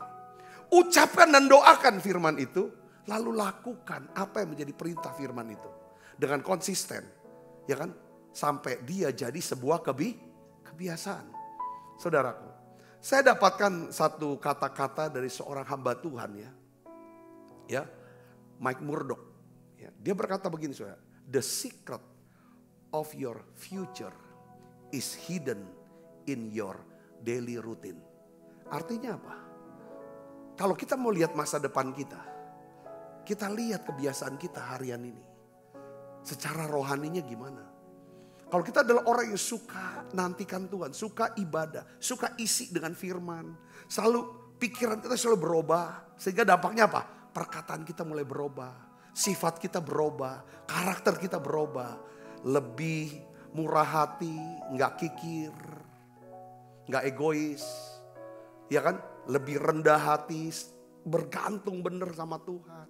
Ucapkan dan doakan firman itu. Lalu lakukan apa yang menjadi perintah firman itu. Dengan konsisten. Ya kan? Sampai dia jadi sebuah kebiasaan. Saudaraku. Saya dapatkan satu kata-kata dari seorang hamba Tuhan ya. Ya. Mike Murdock. Ya, dia berkata begini saudara. The secret of your future is hidden in your daily routine. Artinya apa? Kalau kita mau lihat masa depan kita. Kita lihat kebiasaan kita harian ini. Secara rohaninya gimana? Kalau kita adalah orang yang suka nantikan Tuhan, suka ibadah, suka isi dengan firman. Selalu pikiran kita selalu berubah. Sehingga dampaknya apa? Perkataan kita mulai berubah. Sifat kita berubah. Karakter kita berubah. Lebih murah hati, gak kikir, gak egois. Ya kan? Lebih rendah hati, bergantung bener sama Tuhan.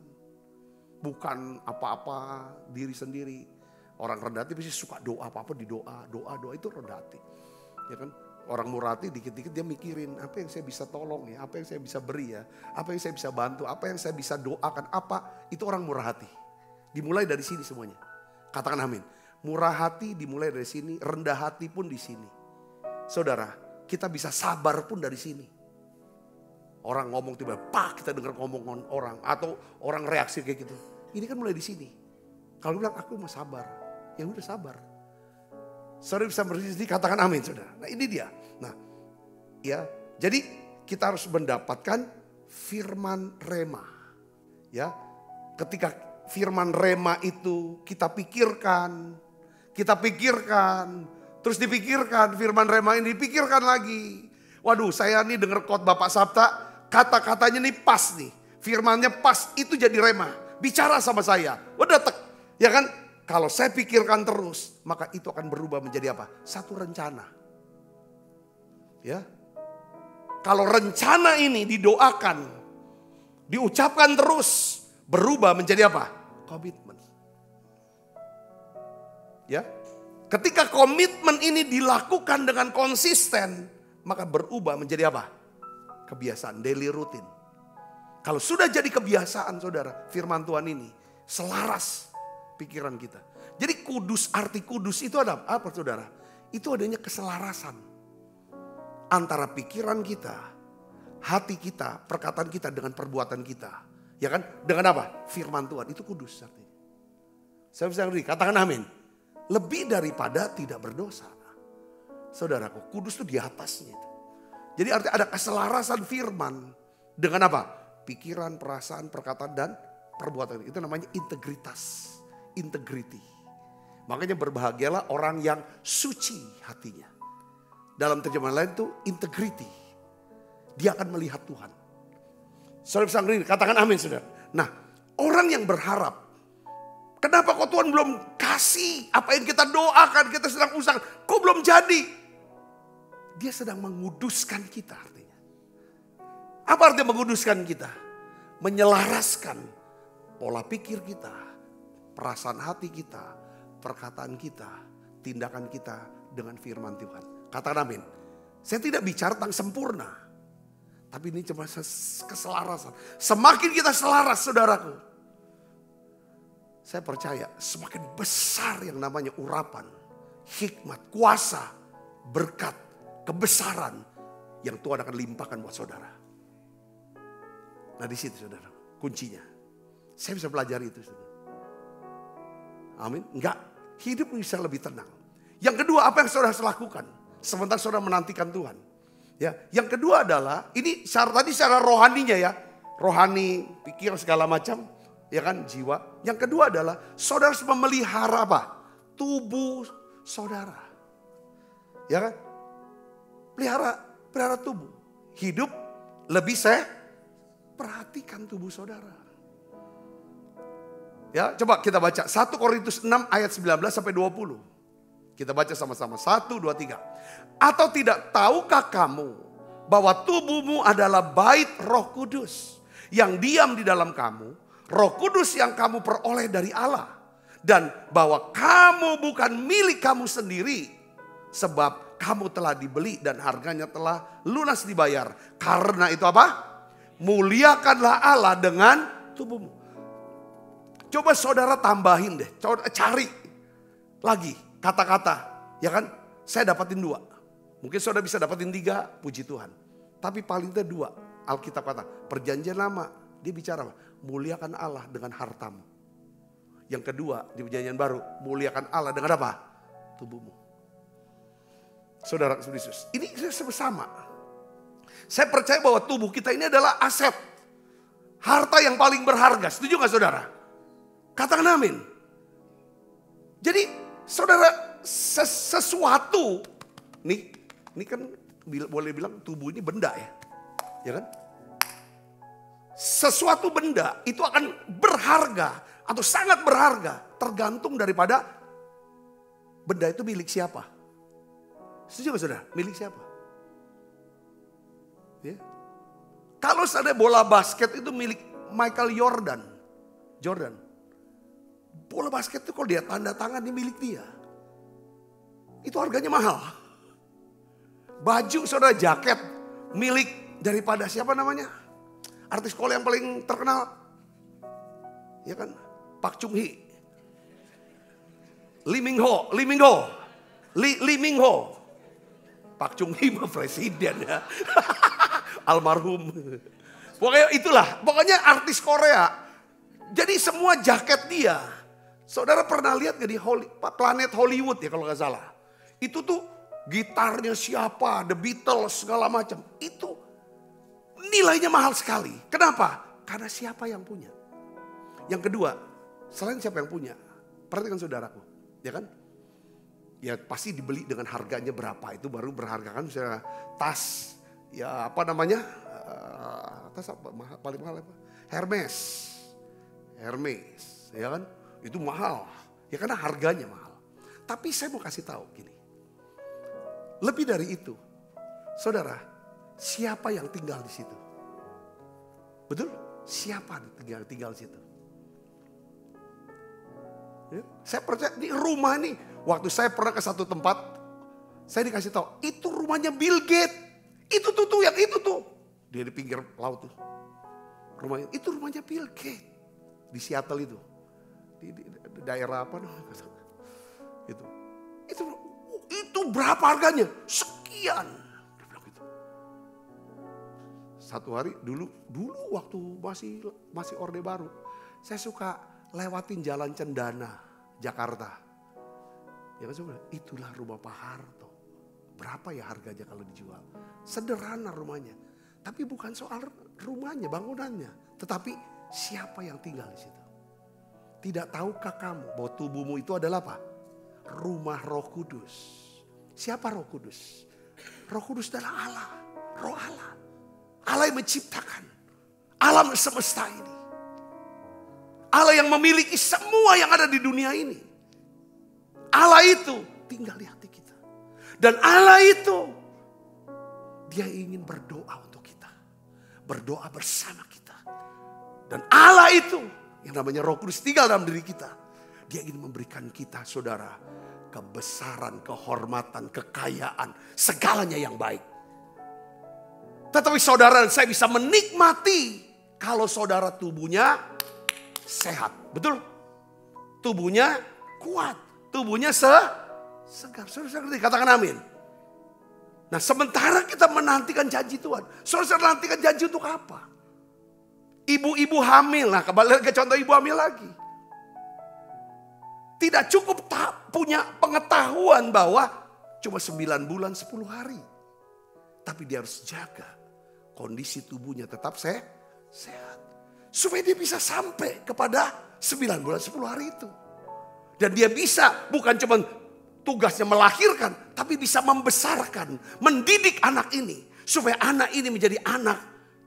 Bukan apa-apa diri sendiri. Orang rendah hati pasti suka doa, apa-apa di doa itu rendah hati. Ya kan? Orang murah hati dikit-dikit dia mikirin apa yang saya bisa tolong ya, apa yang saya bisa beri ya, apa yang saya bisa bantu, apa yang saya bisa doakan, apa. Itu orang murah hati. Dimulai dari sini semuanya. Katakan amin. Murah hati dimulai dari sini, rendah hati pun di sini. Saudara, kita bisa sabar pun dari sini. Orang ngomong tiba-tiba, pak kita dengar ngomongan orang. Atau orang reaksi kayak gitu. Ini kan mulai di sini. Kalau bilang aku mau sabar. Ya udah sabar. Saudara bisa berdiri, katakan amin saudara. Nah ini dia. Nah ya, jadi kita harus mendapatkan firman rema. Ya, ketika firman rema itu kita pikirkan. Terus dipikirkan firman rema ini dipikirkan lagi. Waduh saya nih denger khotbah Bapak Sabta, kata-katanya nih pas nih. Firmannya pas, itu jadi rema. Bicara sama saya, udah tek. Ya kan? Kalau saya pikirkan terus, maka itu akan berubah menjadi apa? Satu rencana. Ya. Kalau rencana ini didoakan, diucapkan terus, berubah menjadi apa? Komitmen. Ya. Ketika komitmen ini dilakukan dengan konsisten, maka berubah menjadi apa? Kebiasaan, daily routine. Kalau sudah jadi kebiasaan saudara, firman Tuhan ini selaras pikiran kita. Jadi kudus, arti kudus itu ada apa saudara? Itu adanya keselarasan antara pikiran kita, hati kita, perkataan kita dengan perbuatan kita. Ya kan? Dengan apa? Firman Tuhan itu kudus artinya. Saya bisa ngerti, katakan amin. Lebih daripada tidak berdosa. Saudaraku, kudus itu di atasnya itu. Jadi artinya ada keselarasan firman dengan apa? Pikiran, perasaan, perkataan dan perbuatan. Itu namanya integritas. Integrity. Makanya berbahagialah orang yang suci hatinya. Dalam terjemahan lain itu integrity. Dia akan melihat Tuhan. Saudara bisa ngerti, katakan amin saudara. Nah, orang yang berharap, kenapa kok Tuhan belum kasih apa yang kita doakan, kita sedang usahakan, kok belum jadi? Dia sedang menguduskan kita artinya. Apa artinya menguduskan kita? Menyelaraskan pola pikir kita, perasaan hati kita, perkataan kita, tindakan kita dengan firman Tuhan. Katakan amin. Saya tidak bicara tentang sempurna. Tapi ini cuma keselarasan. Semakin kita selaras saudaraku. Saya percaya semakin besar yang namanya urapan, hikmat, kuasa, berkat, kebesaran yang Tuhan akan limpahkan buat saudara. Nah di situ saudara kuncinya. Saya bisa pelajari itu saudara. Amin. Enggak, hidup bisa lebih tenang. Yang kedua, apa yang saudara harus lakukan sementara saudara menantikan Tuhan? Ya, yang kedua adalah ini tadi secara rohaninya ya, rohani, pikir segala macam, ya kan, jiwa. Yang kedua adalah saudara harus memelihara apa? Tubuh saudara. Ya kan? Pelihara tubuh. Hidup lebih perhatikan tubuh saudara. Ya, coba kita baca 1 Korintus 6 ayat 19 sampai 20. Kita baca sama-sama. 1, 2, 3. Atau tidak tahukah kamu bahwa tubuhmu adalah bait Roh Kudus yang diam di dalam kamu, Roh Kudus yang kamu peroleh dari Allah, dan bahwa kamu bukan milik kamu sendiri, sebab kamu telah dibeli dan harganya telah lunas dibayar. Karena itu apa? Muliakanlah Allah dengan tubuhmu. Coba saudara tambahin deh, cari lagi kata-kata, ya kan? Saya dapatin 2. Mungkin saudara bisa dapatin 3, puji Tuhan. Tapi paling tidak 2, Alkitab kata, perjanjian lama, dia bicara apa? Muliakan Allah dengan hartamu. Yang kedua, di perjanjian baru, muliakan Allah dengan apa? Tubuhmu. Saudara Yesus, ini sama. Saya percaya bahwa tubuh kita ini adalah aset. Harta yang paling berharga, setuju gak saudara? Katakan amin. Jadi saudara sesuatu, ini kan boleh bilang tubuh ini benda ya kan? Sesuatu benda itu akan berharga atau sangat berharga tergantung daripada benda itu milik siapa. Setuju gak saudara? Milik siapa? Ya. Kalau ada bola basket itu milik Michael Jordan. Bola basket itu kalau dia tanda tangan ini milik dia. Itu harganya mahal. Baju saudara, jaket milik daripada siapa namanya? Artis Korea yang paling terkenal. Ya kan? Park Chung Hee. Lee Min Ho. Park Chung Hee mah presiden ya. Almarhum. Pokoknya artis Korea. Jadi semua jaket dia. Saudara pernah lihat gak di Planet Hollywood ya kalau gak salah. Itu tuh gitarnya siapa, The Beatles segala macam. Itu nilainya mahal sekali. Kenapa? Karena siapa yang punya. Yang kedua, selain siapa yang punya, perhatikan saudaraku, ya kan? Ya pasti dibeli dengan harganya berapa, itu baru berharga kan. Misalnya tas, ya apa namanya, tas apa, paling mahal apa? Hermes, ya kan? Itu mahal, ya karena harganya mahal. Tapi saya mau kasih tahu gini, lebih dari itu, saudara, siapa yang tinggal di situ? Betul? Siapa yang tinggal di situ? Ya, saya percaya di rumah nih, waktu saya pernah ke satu tempat, saya dikasih tahu, itu rumahnya Bill Gates. Itu tuh yang itu tuh. Dia di pinggir laut tuh. Rumahnya, itu rumahnya Bill Gates. Di Seattle itu. Di daerah apa namanya? Itu berapa harganya? Sekian. Dia bilang gitu. Satu hari dulu waktu masih Orde Baru, saya suka lewatin Jalan Cendana, Jakarta. Ya kan, itulah rumah Pak Harto. Berapa ya harganya kalau dijual? Sederhana rumahnya. Tapi bukan soal rumahnya, bangunannya. Tetapi siapa yang tinggal di situ? Tidak tahukah kamu bahwa tubuhmu itu adalah apa? Rumah Roh Kudus. Siapa Roh Kudus? Roh Kudus adalah Allah. Roh Allah. Allah yang menciptakan alam semesta ini. Allah yang memiliki semua yang ada di dunia ini. Allah itu tinggal di hati kita. Dan Allah itu, dia ingin berdoa untuk kita. Berdoa bersama kita. Dan Allah itu, yang namanya Roh Kudus tinggal dalam diri kita. Dia ingin memberikan kita, saudara, kebesaran, kehormatan, kekayaan, segalanya yang baik. Tetapi saudara dan saya bisa menikmati kalau saudara tubuhnya sehat. Betul? Tubuhnya kuat. Tubuhnya segar. Saudara katakan amin. Nah sementara kita menantikan janji Tuhan. Saudara nantikan janji untuk apa? Ibu-ibu hamil. Nah kembali ke contoh ibu hamil lagi. Tidak cukup punya pengetahuan bahwa cuma 9 bulan 10 hari. Tapi dia harus jaga kondisi tubuhnya tetap sehat. Supaya dia bisa sampai kepada 9 bulan 10 hari itu. Dan dia bisa bukan cuma tugasnya melahirkan. Tapi bisa membesarkan, mendidik anak ini. Supaya anak ini menjadi anak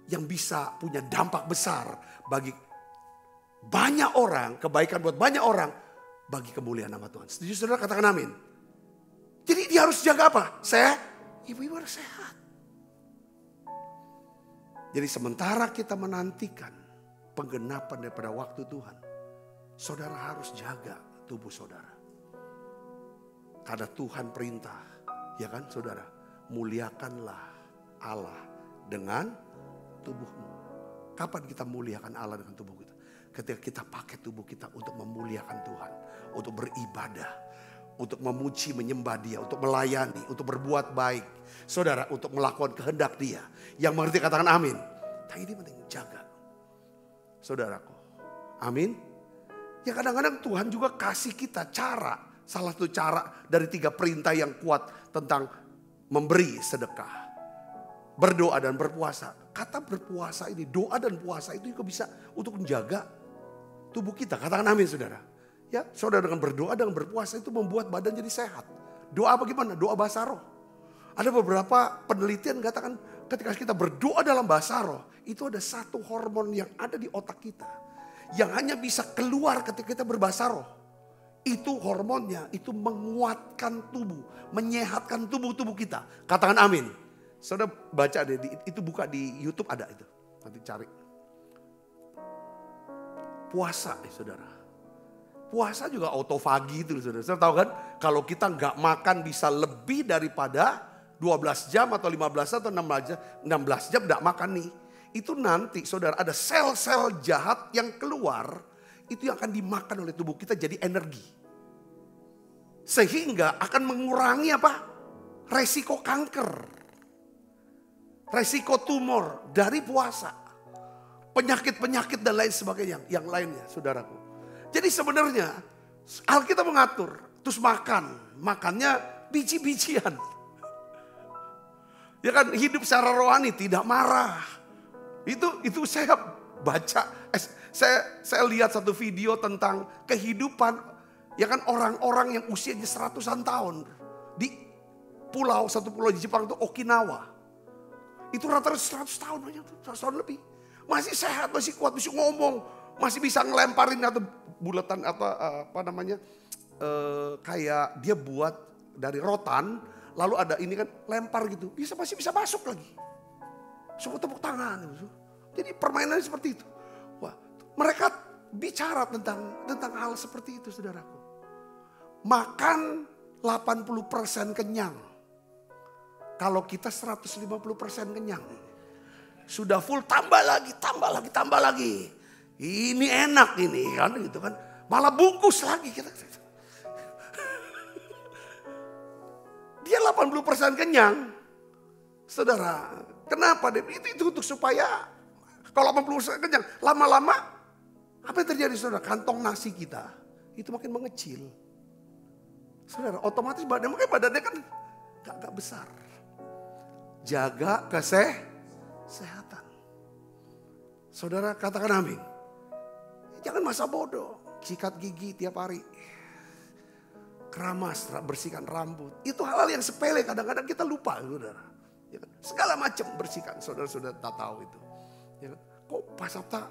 yang bisa punya dampak besar bagi banyak orang. Kebaikan buat banyak orang. Bagi kemuliaan nama Tuhan. Setuju saudara, katakan amin. Jadi dia harus jaga apa? Ibu-ibu harus sehat. Jadi sementara kita menantikan penggenapan daripada waktu Tuhan. Saudara harus jaga tubuh saudara. Karena Tuhan perintah. Ya kan saudara? Muliakanlah Allah dengan tubuhmu. Kapan kita muliakan Allah dengan tubuh kita? Ketika kita pakai tubuh kita untuk memuliakan Tuhan. Untuk beribadah. Untuk memuji, menyembah dia. Untuk melayani, untuk berbuat baik. Saudara, untuk melakukan kehendak dia. Yang mengerti katakan amin. Nah ini penting, jaga. Saudaraku, amin. Ya kadang-kadang Tuhan juga kasih kita cara. Salah satu cara dari 3 perintah yang kuat tentang memberi sedekah. Berdoa dan berpuasa. Kata berpuasa ini, doa dan puasa itu juga bisa untuk menjaga tubuh kita. Katakan amin saudara. Ya, saudara dengan berdoa, dengan berpuasa itu membuat badan jadi sehat. Doa bagaimana? Doa bahasa roh. Ada beberapa penelitian katakan ketika kita berdoa dalam bahasa roh, itu ada satu hormon yang ada di otak kita. Yang hanya bisa keluar ketika kita berbahasa roh. Itu hormonnya, itu menguatkan tubuh, menyehatkan tubuh-tubuh kita. Katakan amin. Saudara baca deh, itu buka di YouTube ada itu. Nanti cari. Puasa saudara. Puasa juga autofagi itu saudara. Saudara tahu kan kalau kita nggak makan bisa lebih daripada 12 jam atau 15 atau 16 jam nggak makan nih. Itu nanti saudara ada sel-sel jahat yang keluar. Itu yang akan dimakan oleh tubuh kita jadi energi. Sehingga akan mengurangi apa? Resiko kanker. Resiko tumor dari puasa. Penyakit-penyakit dan lain sebagainya. Yang lainnya saudaraku. Jadi sebenarnya Alkitab mengatur. Terus makannya biji-bijian. Ya kan hidup secara rohani tidak marah. Itu saya baca. Saya lihat satu video tentang kehidupan. Ya kan orang-orang yang usianya 100-an tahun. Di satu pulau di Jepang itu Okinawa. Itu rata-rata 100 tahun aja, 100 tahun lebih. Masih sehat, masih kuat, masih ngomong. Masih bisa ngelemparin atau bulatan apa namanya. Kayak dia buat dari rotan. Lalu ada ini kan lempar gitu. Masih bisa masuk lagi. Semua tepuk tangan. Jadi permainannya seperti itu. Wah, mereka bicara tentang hal seperti itu saudaraku. Makan 80% kenyang. Kalau kita 150% kenyang. Sudah full tambah lagi. Ini enak ini kan gitu kan. Malah bungkus lagi kita. Dia 80% kenyang. Saudara, kenapa? Itu untuk supaya kalau 80% kenyang, lama-lama apa yang terjadi saudara? Kantong nasi kita itu makin mengecil. Saudara, otomatis badannya kan gak besar. Jaga kesehatan. Saudara katakan amin. Jangan masa bodoh, sikat gigi tiap hari. Keramas, bersihkan rambut. Itu hal-hal yang sepele kadang-kadang kita lupa saudara. Ya kan? Segala macam bersihkan, saudara-saudara tak tahu itu. Ya kan? Kok Pak Sabta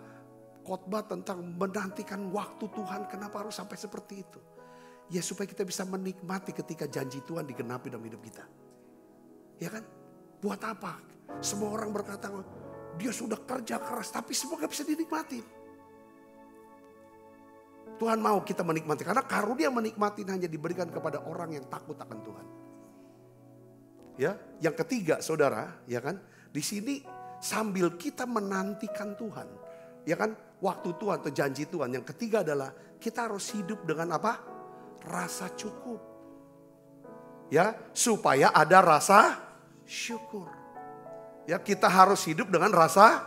khotbah tentang menantikan waktu Tuhan, kenapa harus sampai seperti itu? Ya supaya kita bisa menikmati ketika janji Tuhan digenapi dalam hidup kita. Ya kan? Buat apa? Semua orang berkata, dia sudah kerja keras tapi semua gak bisa dinikmati. Tuhan mau kita menikmati. Karena karunia menikmati hanya diberikan kepada orang yang takut akan Tuhan. Ya, yang ketiga saudara, ya kan? Di sini sambil kita menantikan Tuhan. Ya kan? Waktu Tuhan atau janji Tuhan. Yang ketiga adalah kita harus hidup dengan apa? Rasa cukup. Ya, supaya ada rasa syukur. Ya, kita harus hidup dengan rasa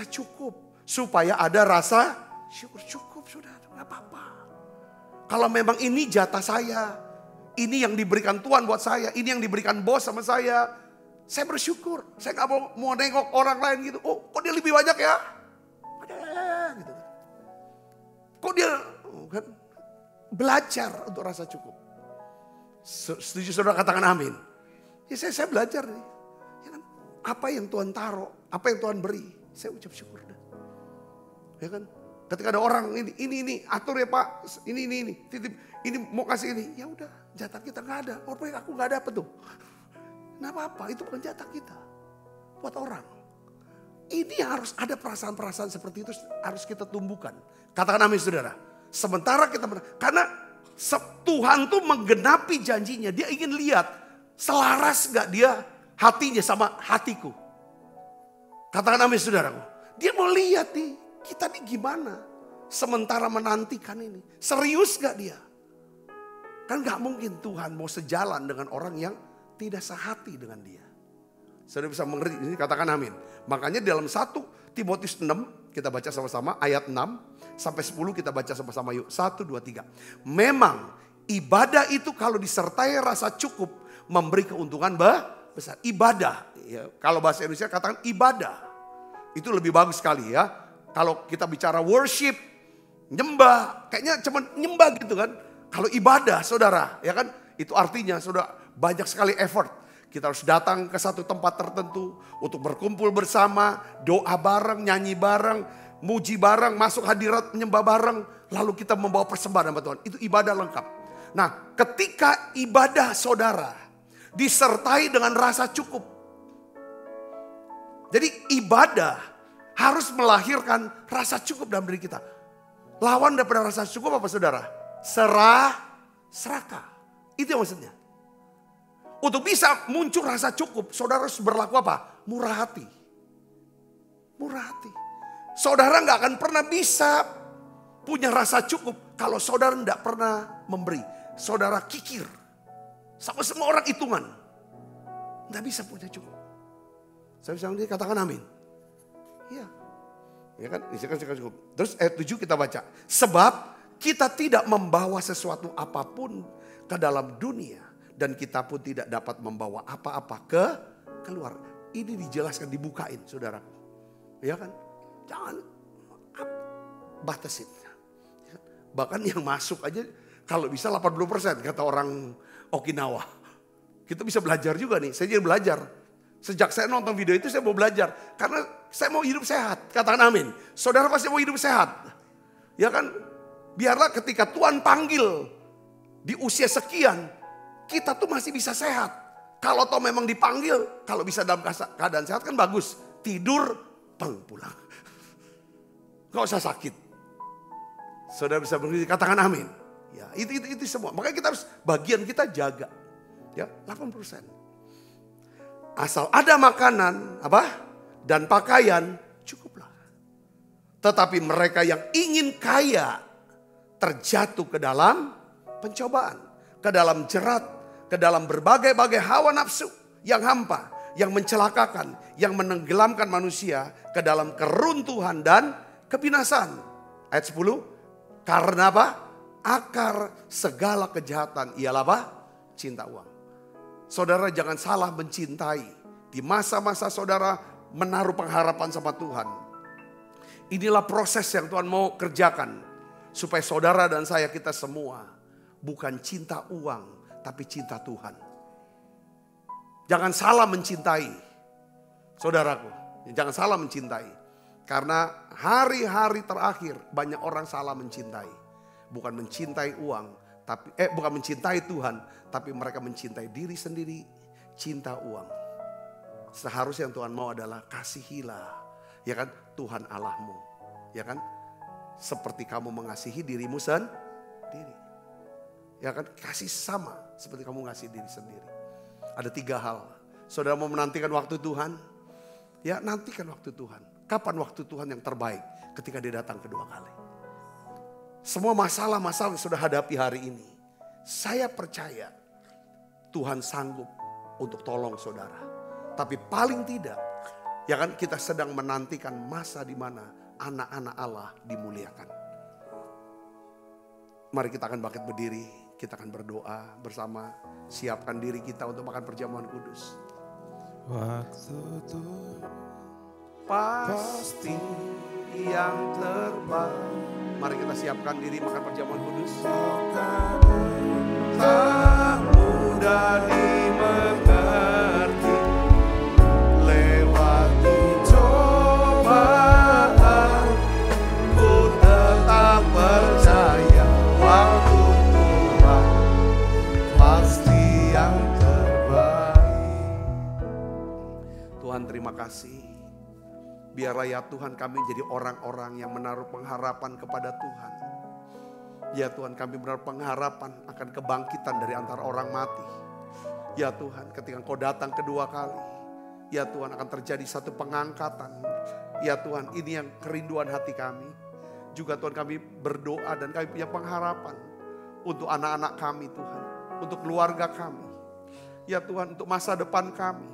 cukup. Supaya ada rasa syukur. Cukup sudah, gak apa-apa. Kalau memang ini jatah saya. Ini yang diberikan Tuhan buat saya. Ini yang diberikan bos sama saya. Saya bersyukur. Saya gak mau nengok orang lain gitu. Oh kok dia lebih banyak ya? Gitu. Kok dia kan, belajar untuk rasa cukup. Setuju saudara katakan amin. Ya saya belajar nih. Ya kan? Apa yang Tuhan taruh, apa yang Tuhan beri, saya ucap syukur. Ya kan? Ketika ada orang ini atur ya Pak, ini titip, ini mau kasih ini, ya udah jatah kita nggak ada. Orang aku nggak dapet tuh. Nah apa-apa, itu bukan jatah kita buat orang. Ini harus ada perasaan-perasaan seperti itu harus kita tumbuhkan. Katakan amin saudara. Sementara kita karena Tuhan tuh menggenapi janjinya, dia ingin lihat selaras gak dia hatinya sama hatiku. Katakan amin saudaraku. Dia mau lihat nih kita nih gimana. Sementara menantikan ini. Serius gak dia? Kan gak mungkin Tuhan mau sejalan dengan orang yang tidak sehati dengan dia. Saudara bisa mengerti ini, katakan amin. Makanya dalam 1 Timotius 6 kita baca sama-sama ayat 6 sampai 10 kita baca sama-sama yuk. 1, 2, 3. Memang ibadah itu kalau disertai rasa cukup memberi keuntungan besar. Ibadah, ya, kalau bahasa Indonesia katakan ibadah. Itu lebih bagus sekali ya. Kalau kita bicara worship, Nyembah, kayaknya cuma nyembah gitu kan. Kalau ibadah saudara, ya kan, itu artinya saudara banyak sekali effort. Kita harus datang ke satu tempat tertentu untuk berkumpul bersama, doa bareng, nyanyi bareng, muji bareng, masuk hadirat, menyembah bareng. Lalu kita membawa persembahan sama Tuhan. Itu ibadah lengkap. Nah, ketika ibadah saudara disertai dengan rasa cukup. Jadi ibadah harus melahirkan rasa cukup dalam diri kita. Lawan daripada rasa cukup apa saudara? Serakah. Itu yang maksudnya. Untuk bisa muncul rasa cukup, saudara harus berlaku apa? Murah hati. Murah hati. Saudara gak akan pernah bisa punya rasa cukup kalau saudara tidak pernah memberi. Saudara kikir. Sama semua orang hitungan. Tidak bisa punya cukup. Saya bisa katakan amin. Iya. Ya kan? Cukup. Terus ayat 7 kita baca. Sebab kita tidak membawa sesuatu apapun ke dalam dunia. Dan kita pun tidak dapat membawa apa-apa keluar. Ini dijelaskan, dibukain saudara. Ya kan? Jangan batasin. Ya. Bahkan yang masuk aja kalau bisa 80% kata orang Okinawa. Kita bisa belajar juga nih, saya jadi belajar. Sejak saya nonton video itu saya mau belajar. Karena saya mau hidup sehat, katakan amin. Saudara pasti mau hidup sehat. Ya kan? Biarlah ketika Tuhan panggil di usia sekian, kita tuh masih bisa sehat. Kalau toh memang dipanggil, kalau bisa dalam keadaan sehat kan bagus. Tidur, pulang. Gak usah sakit. Saudara bisa berdiri, katakan amin. Ya, itu semua. Makanya kita harus bagian kita jaga. Ya, 80%. Asal ada makanan, dan pakaian, cukuplah. Tetapi mereka yang ingin kaya terjatuh ke dalam pencobaan, ke dalam jerat, ke dalam berbagai-bagai hawa nafsu yang hampa, yang mencelakakan, yang menenggelamkan manusia ke dalam keruntuhan dan kebinasaan. Ayat 10, karena apa? Akar segala kejahatan ialah apa? Cinta uang. Saudara jangan salah mencintai. Di masa-masa saudara menaruh pengharapan sama Tuhan. Inilah proses yang Tuhan mau kerjakan. Supaya saudara dan saya, kita semua bukan cinta uang, tapi cinta Tuhan. Jangan salah mencintai. Saudaraku, jangan salah mencintai. Karena hari-hari terakhir banyak orang salah mencintai. Bukan mencintai uang, tapi bukan mencintai Tuhan, tapi mereka mencintai diri sendiri, cinta uang. Seharusnya yang Tuhan mau adalah kasihilah, ya kan, Tuhan Allahmu, ya kan? Seperti kamu mengasihi dirimu sendiri. Ya kan, kasih sama seperti kamu ngasih diri sendiri. Ada 3 hal. Saudara mau menantikan waktu Tuhan? Ya, nantikan waktu Tuhan. Kapan waktu Tuhan yang terbaik? Ketika dia datang kedua kali. Semua masalah-masalah yang sudah hadapi hari ini, saya percaya Tuhan sanggup untuk tolong saudara. Tapi paling tidak, ya kan, kita sedang menantikan masa di mana anak-anak Allah dimuliakan. Mari kita akan bangkit berdiri. Kita akan berdoa bersama, siapkan diri kita untuk makan perjamuan kudus. Waktu itu pasti yang terbaik. Mari kita siapkan diri makan perjamuan kudus. Tak mudah dimengerti, lewati cobaan, ku tetap percaya waktu pasti yang terbaik. Tuhan, terima kasih. Biarlah ya Tuhan kami jadi orang-orang yang menaruh pengharapan kepada Tuhan. Ya Tuhan, kami menaruh pengharapan akan kebangkitan dari antara orang mati. Ya Tuhan, ketika Engkau datang kedua kali, ya Tuhan, akan terjadi satu pengangkatan. Ya Tuhan, ini yang kerinduan hati kami. Juga Tuhan, kami berdoa dan kami punya pengharapan untuk anak-anak kami Tuhan, untuk keluarga kami. Ya Tuhan, untuk masa depan kami,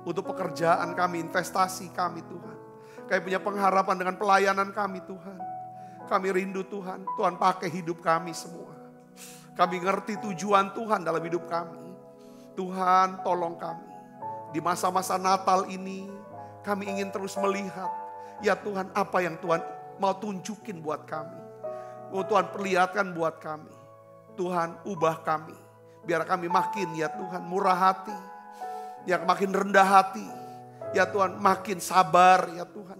untuk pekerjaan kami, investasi kami Tuhan. Kami punya pengharapan dengan pelayanan kami Tuhan. Kami rindu Tuhan, Tuhan pakai hidup kami semua. Kami ngerti tujuan Tuhan dalam hidup kami. Tuhan tolong kami. Di masa-masa Natal ini kami ingin terus melihat, ya Tuhan, apa yang Tuhan mau tunjukin buat kami. Oh Tuhan, perlihatkan buat kami. Tuhan, ubah kami. Biar kami makin ya Tuhan murah hati. Ya makin rendah hati. Ya Tuhan makin sabar ya Tuhan.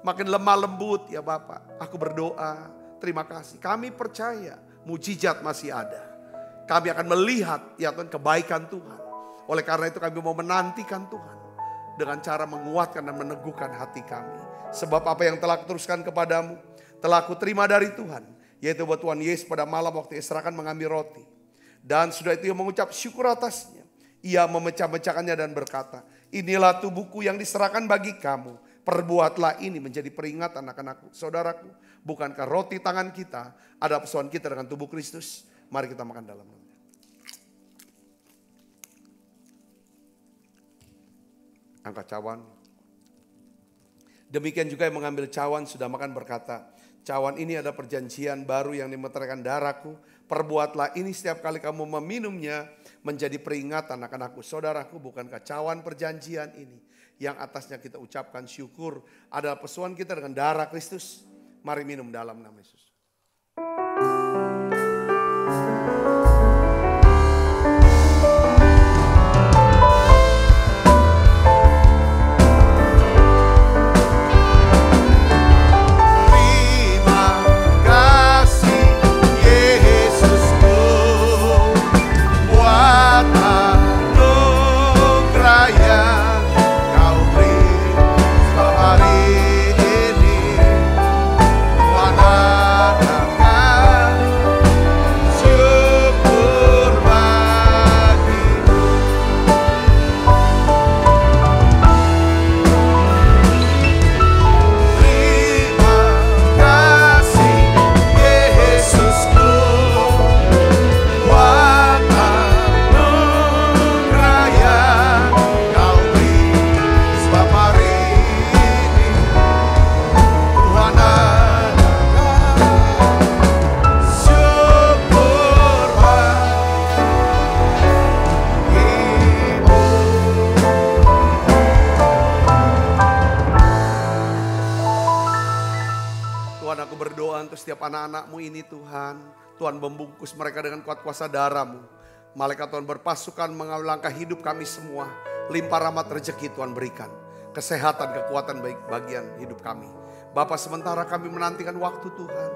Makin lemah lembut ya Bapak. Aku berdoa, terima kasih. Kami percaya mujizat masih ada. Kami akan melihat ya Tuhan kebaikan Tuhan. Oleh karena itu kami mau menantikan Tuhan. Dengan cara menguatkan dan meneguhkan hati kami. Sebab apa yang telah kuteruskan kepadamu, telah kuterima dari Tuhan. Yaitu buat Tuhan Yesus pada malam waktu Yesus akan mengambil roti. Dan sudah itu ia mengucap syukur atasnya. Ia memecah-mecahkannya dan berkata, inilah tubuhku yang diserahkan bagi kamu. Perbuatlah ini menjadi peringatan anak-anakku. Saudaraku, bukankah roti tangan kita ada persoalan kita dengan tubuh Kristus? Mari kita makan dalam namanya. Angkat cawan. Demikian juga yang mengambil cawan sudah makan berkata, cawan ini ada perjanjian baru yang dimeteraikan darahku. Perbuatlah ini setiap kali kamu meminumnya menjadi peringatan akan aku. Saudaraku, bukankah cawan perjanjian ini yang atasnya kita ucapkan syukur adalah persoalan kita dengan darah Kristus. Mari minum dalam nama Yesus. Anak-anakmu ini Tuhan, Tuhan membungkus mereka dengan kuat kuasa darah-Mu. Malaikat Tuhan berpasukan mengawal hidup kami semua. Limpah rahmat rezeki Tuhan berikan. Kesehatan, kekuatan bagian hidup kami. Bapa, sementara kami menantikan waktu Tuhan.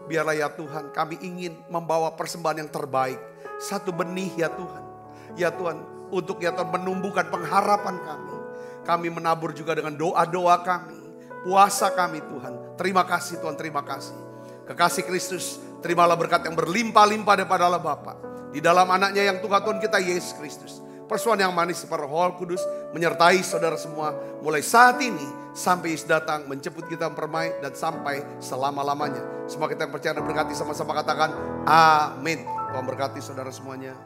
Biarlah ya Tuhan, kami ingin membawa persembahan yang terbaik. Satu benih ya Tuhan. Ya Tuhan, untuk ya Tuhan menumbuhkan pengharapan kami. Kami menabur juga dengan doa-doa kami. Puasa kami Tuhan. Terima kasih Tuhan, terima kasih. Kekasih Kristus, terimalah berkat yang berlimpah-limpah daripada Allah Bapa. Di dalam anaknya yang Tuhan kita Yesus Kristus. Persoalan yang manis seperti Roh Kudus menyertai saudara semua. Mulai saat ini sampai Yesus datang menjemput kita mempermai dan sampai selama-lamanya. Semua kita yang percaya dan berkati sama-sama katakan amin. Tuhan berkati saudara semuanya.